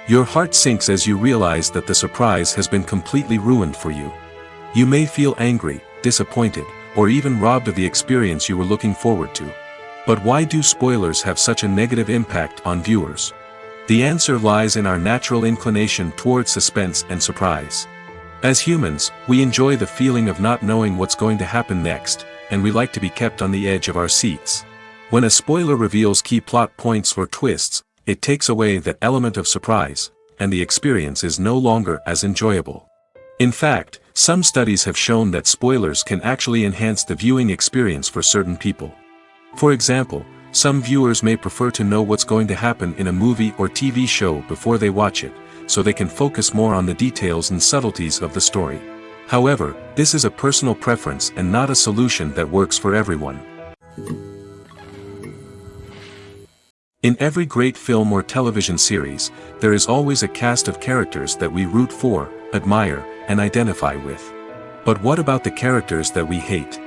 Your heart sinks as you realize that the surprise has been completely ruined for you. You may feel angry, disappointed, or even robbed of the experience you were looking forward to. But why do spoilers have such a negative impact on viewers? The answer lies in our natural inclination towards suspense and surprise. As humans, we enjoy the feeling of not knowing what's going to happen next, and we like to be kept on the edge of our seats. When a spoiler reveals key plot points or twists, it takes away that element of surprise, and the experience is no longer as enjoyable. In fact, some studies have shown that spoilers can actually enhance the viewing experience for certain people. For example, some viewers may prefer to know what's going to happen in a movie or TV show before they watch it, so they can focus more on the details and subtleties of the story. However, this is a personal preference and not a solution that works for everyone. In every great film or television series, there is always a cast of characters that we root for, admire, and identify with. But what about the characters that we hate?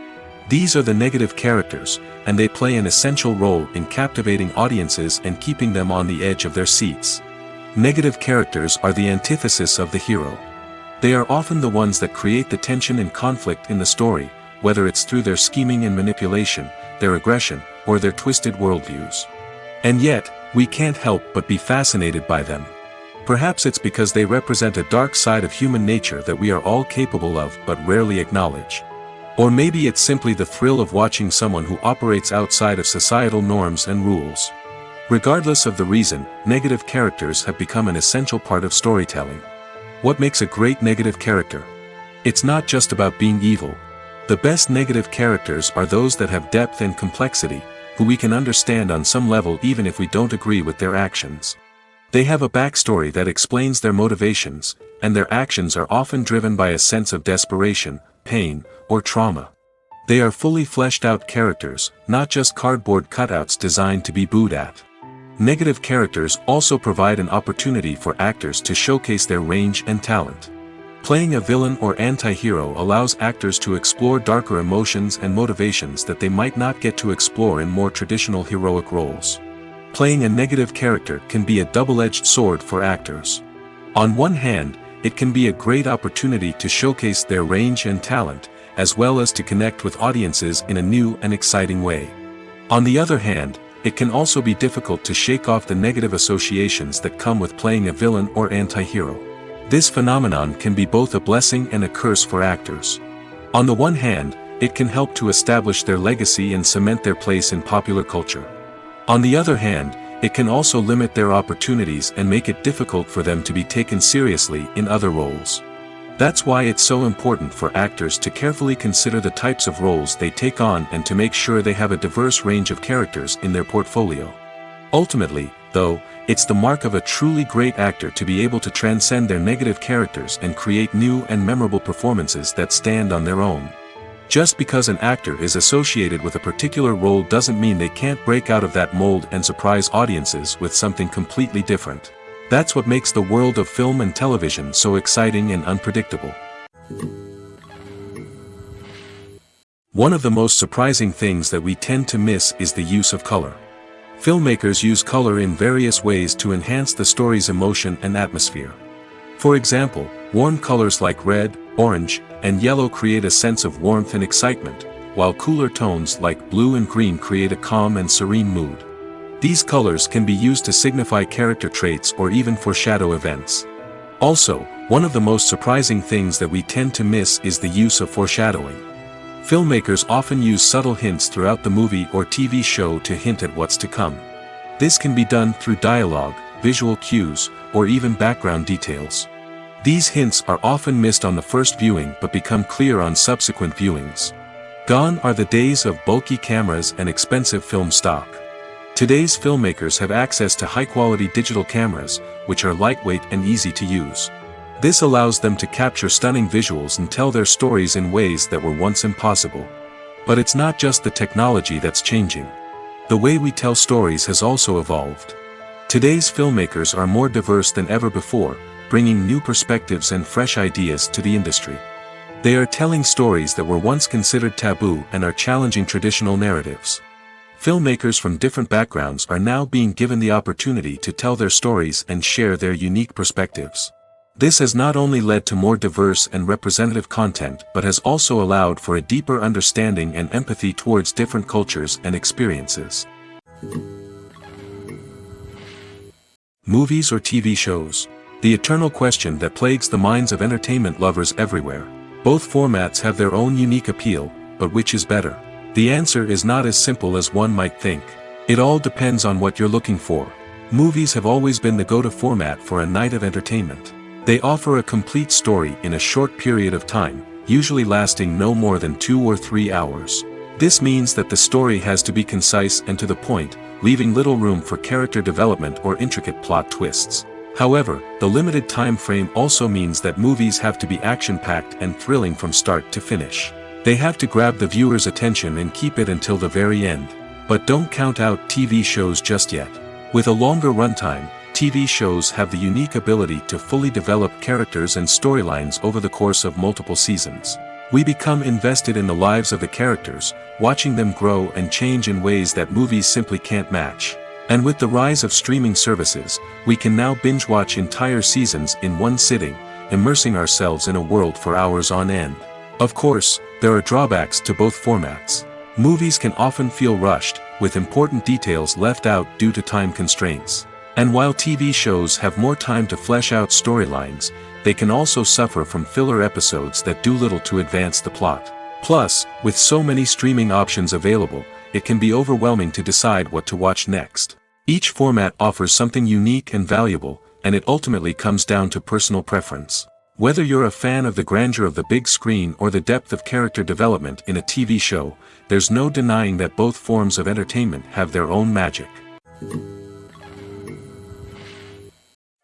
These are the negative characters, and they play an essential role in captivating audiences and keeping them on the edge of their seats. Negative characters are the antithesis of the hero. They are often the ones that create the tension and conflict in the story, whether it's through their scheming and manipulation, their aggression, or their twisted worldviews. And yet, we can't help but be fascinated by them. Perhaps it's because they represent a dark side of human nature that we are all capable of but rarely acknowledge. Or maybe it's simply the thrill of watching someone who operates outside of societal norms and rules. Regardless of the reason, negative characters have become an essential part of storytelling. What makes a great negative character? It's not just about being evil. The best negative characters are those that have depth and complexity, who we can understand on some level even if we don't agree with their actions. They have a backstory that explains their motivations, and their actions are often driven by a sense of desperation, pain, or trauma. They are fully fleshed out characters, not just cardboard cutouts designed to be booed at. Negative characters also provide an opportunity for actors to showcase their range and talent. Playing a villain or anti-hero allows actors to explore darker emotions and motivations that they might not get to explore in more traditional heroic roles. Playing a negative character can be a double-edged sword for actors. On one hand, it can be a great opportunity to showcase their range and talent, as well as to connect with audiences in a new and exciting way. On the other hand, it can also be difficult to shake off the negative associations that come with playing a villain or anti-hero. This phenomenon can be both a blessing and a curse for actors. On the one hand, it can help to establish their legacy and cement their place in popular culture. On the other hand, it can also limit their opportunities and make it difficult for them to be taken seriously in other roles. That's why it's so important for actors to carefully consider the types of roles they take on and to make sure they have a diverse range of characters in their portfolio. Ultimately, though, it's the mark of a truly great actor to be able to transcend their negative characters and create new and memorable performances that stand on their own. Just because an actor is associated with a particular role doesn't mean they can't break out of that mold and surprise audiences with something completely different. That's what makes the world of film and television so exciting and unpredictable. One of the most surprising things that we tend to miss is the use of color. Filmmakers use color in various ways to enhance the story's emotion and atmosphere. For example, warm colors like red, orange, and yellow create a sense of warmth and excitement, while cooler tones like blue and green create a calm and serene mood. These colors can be used to signify character traits or even foreshadow events. Also, one of the most surprising things that we tend to miss is the use of foreshadowing. Filmmakers often use subtle hints throughout the movie or TV show to hint at what's to come. This can be done through dialogue, visual cues, or even background details. These hints are often missed on the first viewing but become clear on subsequent viewings. Gone are the days of bulky cameras and expensive film stock. Today's filmmakers have access to high-quality digital cameras, which are lightweight and easy to use. This allows them to capture stunning visuals and tell their stories in ways that were once impossible. But it's not just the technology that's changing. The way we tell stories has also evolved. Today's filmmakers are more diverse than ever before, bringing new perspectives and fresh ideas to the industry. They are telling stories that were once considered taboo and are challenging traditional narratives. Filmmakers from different backgrounds are now being given the opportunity to tell their stories and share their unique perspectives. This has not only led to more diverse and representative content but has also allowed for a deeper understanding and empathy towards different cultures and experiences. Movies or TV shows? The eternal question that plagues the minds of entertainment lovers everywhere. Both formats have their own unique appeal, but which is better? The answer is not as simple as one might think. It all depends on what you're looking for. Movies have always been the go-to format for a night of entertainment. They offer a complete story in a short period of time, usually lasting no more than 2 or 3 hours. This means that the story has to be concise and to the point, leaving little room for character development or intricate plot twists. However, the limited time frame also means that movies have to be action-packed and thrilling from start to finish. They have to grab the viewer's attention and keep it until the very end. But don't count out TV shows just yet. With a longer runtime, TV shows have the unique ability to fully develop characters and storylines over the course of multiple seasons. We become invested in the lives of the characters, watching them grow and change in ways that movies simply can't match. And with the rise of streaming services, we can now binge-watch entire seasons in one sitting, immersing ourselves in a world for hours on end. Of course, there are drawbacks to both formats. Movies can often feel rushed, with important details left out due to time constraints. And while TV shows have more time to flesh out storylines, they can also suffer from filler episodes that do little to advance the plot. Plus, with so many streaming options available, it can be overwhelming to decide what to watch next. Each format offers something unique and valuable, and it ultimately comes down to personal preference. Whether you're a fan of the grandeur of the big screen or the depth of character development in a TV show, there's no denying that both forms of entertainment have their own magic.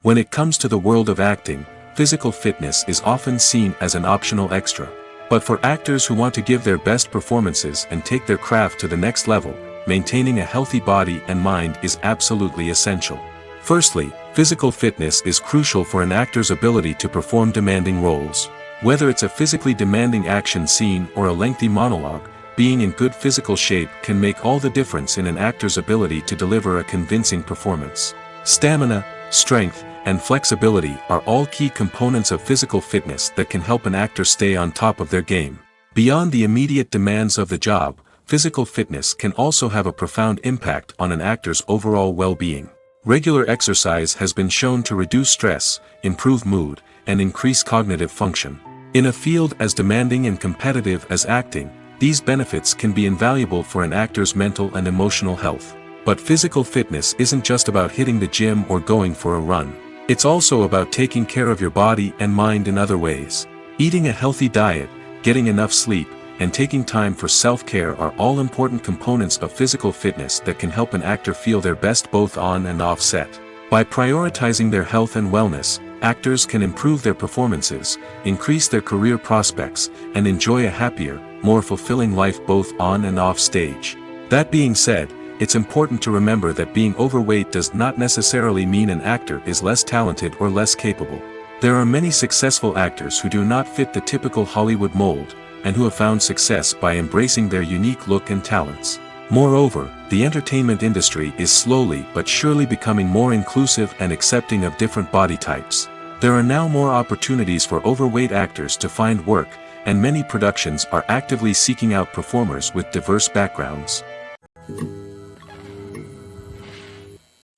When it comes to the world of acting, physical fitness is often seen as an optional extra. But for actors who want to give their best performances and take their craft to the next level, maintaining a healthy body and mind is absolutely essential. Firstly, physical fitness is crucial for an actor's ability to perform demanding roles. Whether it's a physically demanding action scene or a lengthy monologue, being in good physical shape can make all the difference in an actor's ability to deliver a convincing performance. Stamina, strength, and flexibility are all key components of physical fitness that can help an actor stay on top of their game. Beyond the immediate demands of the job, physical fitness can also have a profound impact on an actor's overall well-being. Regular exercise has been shown to reduce stress, improve mood, and increase cognitive function. In a field as demanding and competitive as acting, these benefits can be invaluable for an actor's mental and emotional health. But physical fitness isn't just about hitting the gym or going for a run. It's also about taking care of your body and mind in other ways. Eating a healthy diet, getting enough sleep, and taking time for self-care are all important components of physical fitness that can help an actor feel their best both on and off set. By prioritizing their health and wellness, actors can improve their performances, increase their career prospects, and enjoy a happier, more fulfilling life both on and off stage. That being said, it's important to remember that being overweight does not necessarily mean an actor is less talented or less capable. There are many successful actors who do not fit the typical Hollywood mold, and who have found success by embracing their unique look and talents. Moreover, the entertainment industry is slowly but surely becoming more inclusive and accepting of different body types. There are now more opportunities for overweight actors to find work, and many productions are actively seeking out performers with diverse backgrounds.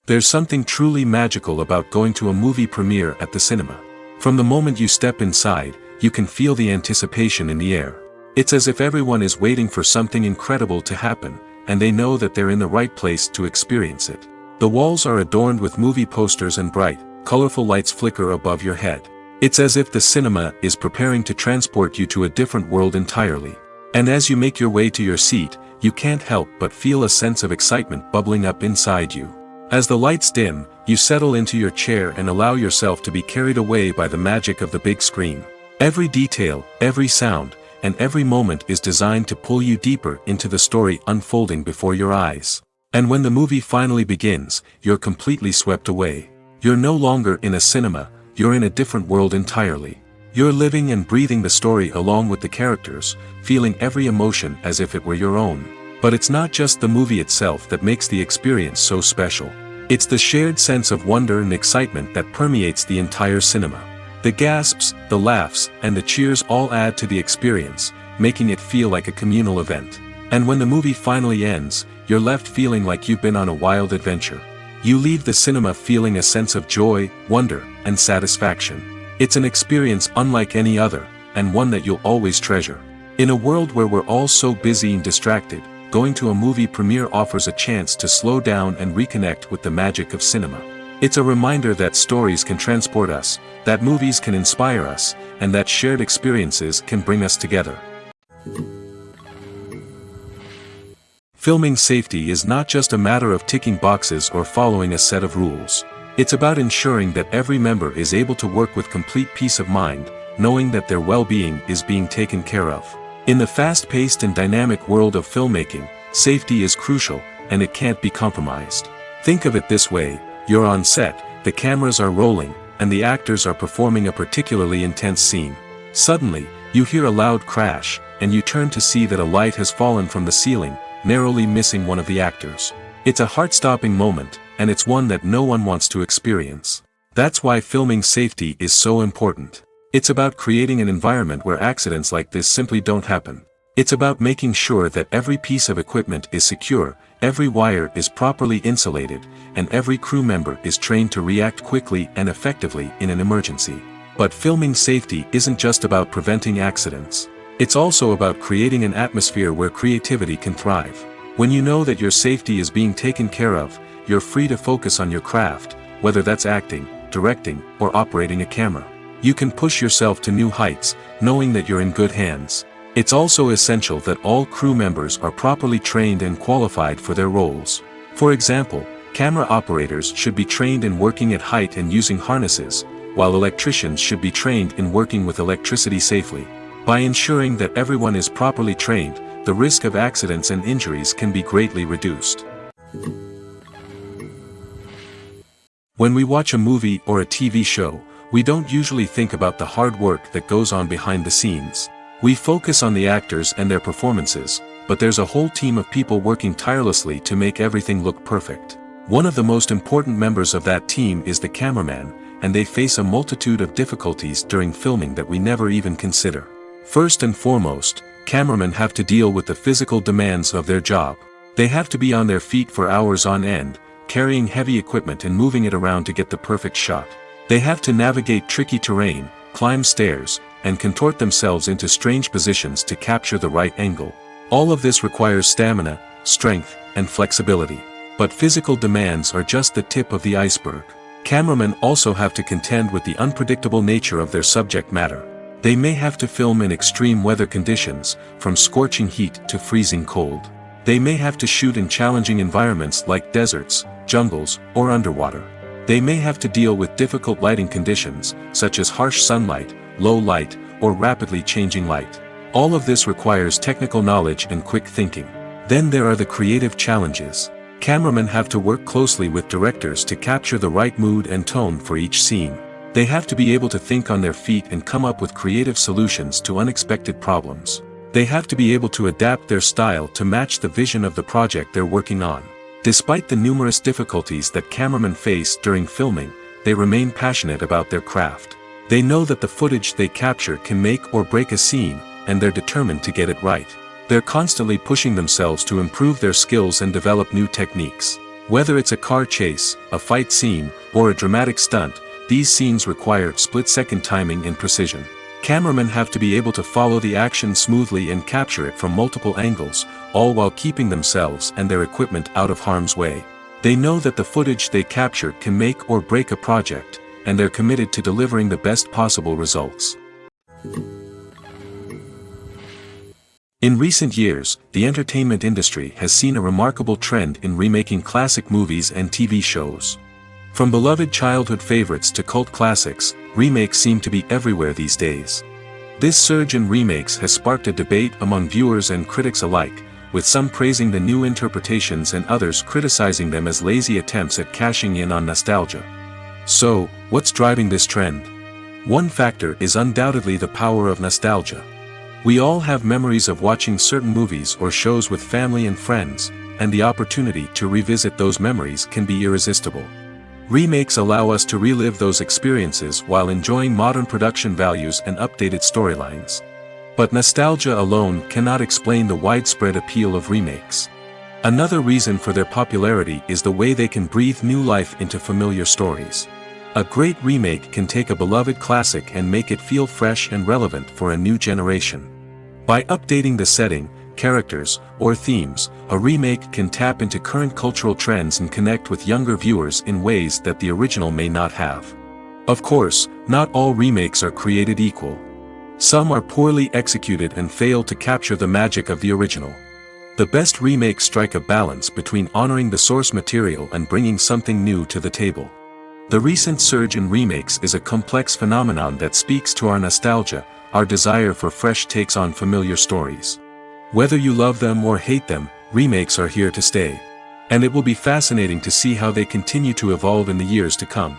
There's something truly magical about going to a movie premiere at the cinema. From the moment you step inside, you can feel the anticipation in the air. It's as if everyone is waiting for something incredible to happen, and they know that they're in the right place to experience it. The walls are adorned with movie posters and bright, colorful lights flicker above your head. It's as if the cinema is preparing to transport you to a different world entirely. And as you make your way to your seat, you can't help but feel a sense of excitement bubbling up inside you. As the lights dim, you settle into your chair and allow yourself to be carried away by the magic of the big screen. Every detail, every sound, and every moment is designed to pull you deeper into the story unfolding before your eyes. And when the movie finally begins, you're completely swept away. You're no longer in a cinema, you're in a different world entirely. You're living and breathing the story along with the characters, feeling every emotion as if it were your own. But it's not just the movie itself that makes the experience so special. It's the shared sense of wonder and excitement that permeates the entire cinema. The gasps, the laughs, and the cheers all add to the experience, making it feel like a communal event. And when the movie finally ends, you're left feeling like you've been on a wild adventure. You leave the cinema feeling a sense of joy, wonder, and satisfaction. It's an experience unlike any other, and one that you'll always treasure. In a world where we're all so busy and distracted, going to a movie premiere offers a chance to slow down and reconnect with the magic of cinema. It's a reminder that stories can transport us, that movies can inspire us, and that shared experiences can bring us together. Filming safety is not just a matter of ticking boxes or following a set of rules. It's about ensuring that every member is able to work with complete peace of mind, knowing that their well-being is being taken care of. In the fast-paced and dynamic world of filmmaking, safety is crucial, and it can't be compromised. Think of it this way: you're on set, the cameras are rolling, and the actors are performing a particularly intense scene. Suddenly, you hear a loud crash, and you turn to see that a light has fallen from the ceiling, narrowly missing one of the actors. It's a heart-stopping moment, and it's one that no one wants to experience. That's why filming safety is so important. It's about creating an environment where accidents like this simply don't happen. It's about making sure that every piece of equipment is secure, every wire is properly insulated, and every crew member is trained to react quickly and effectively in an emergency. But filming safety isn't just about preventing accidents. It's also about creating an atmosphere where creativity can thrive. When you know that your safety is being taken care of, you're free to focus on your craft, whether that's acting, directing, or operating a camera. You can push yourself to new heights, knowing that you're in good hands. It's also essential that all crew members are properly trained and qualified for their roles. For example, camera operators should be trained in working at height and using harnesses, while electricians should be trained in working with electricity safely. By ensuring that everyone is properly trained, the risk of accidents and injuries can be greatly reduced. When we watch a movie or a TV show, we don't usually think about the hard work that goes on behind the scenes. We focus on the actors and their performances, but there's a whole team of people working tirelessly to make everything look perfect. One of the most important members of that team is the cameraman, and they face a multitude of difficulties during filming that we never even consider. First and foremost, cameramen have to deal with the physical demands of their job. They have to be on their feet for hours on end, carrying heavy equipment and moving it around to get the perfect shot. They have to navigate tricky terrain, climb stairs, and contort themselves into strange positions to capture the right angle. All of this requires stamina, strength, and flexibility. But physical demands are just the tip of the iceberg. Cameramen also have to contend with the unpredictable nature of their subject matter. They may have to film in extreme weather conditions, from scorching heat to freezing cold. They may have to shoot in challenging environments like deserts, jungles, or underwater. They may have to deal with difficult lighting conditions, such as harsh sunlight, low light, or rapidly changing light. All of this requires technical knowledge and quick thinking. Then there are the creative challenges. Cameramen have to work closely with directors to capture the right mood and tone for each scene. They have to be able to think on their feet and come up with creative solutions to unexpected problems. They have to be able to adapt their style to match the vision of the project they're working on. Despite the numerous difficulties that cameramen face during filming, they remain passionate about their craft. They know that the footage they capture can make or break a scene, and they're determined to get it right. They're constantly pushing themselves to improve their skills and develop new techniques. Whether it's a car chase, a fight scene, or a dramatic stunt, these scenes require split-second timing and precision. Cameramen have to be able to follow the action smoothly and capture it from multiple angles, all while keeping themselves and their equipment out of harm's way. They know that the footage they capture can make or break a project, and they're committed to delivering the best possible results. In recent years, the entertainment industry has seen a remarkable trend in remaking classic movies and TV shows. From beloved childhood favorites to cult classics, remakes seem to be everywhere these days. This surge in remakes has sparked a debate among viewers and critics alike, with some praising the new interpretations and others criticizing them as lazy attempts at cashing in on nostalgia. So, what's driving this trend? One factor is undoubtedly the power of nostalgia. We all have memories of watching certain movies or shows with family and friends, and the opportunity to revisit those memories can be irresistible. Remakes allow us to relive those experiences while enjoying modern production values and updated storylines. But nostalgia alone cannot explain the widespread appeal of remakes. Another reason for their popularity is the way they can breathe new life into familiar stories. A great remake can take a beloved classic and make it feel fresh and relevant for a new generation. By updating the setting, characters, or themes, a remake can tap into current cultural trends and connect with younger viewers in ways that the original may not have. Of course, not all remakes are created equal. Some are poorly executed and fail to capture the magic of the original. The best remakes strike a balance between honoring the source material and bringing something new to the table. The recent surge in remakes is a complex phenomenon that speaks to our nostalgia, our desire for fresh takes on familiar stories. Whether you love them or hate them, remakes are here to stay. And it will be fascinating to see how they continue to evolve in the years to come.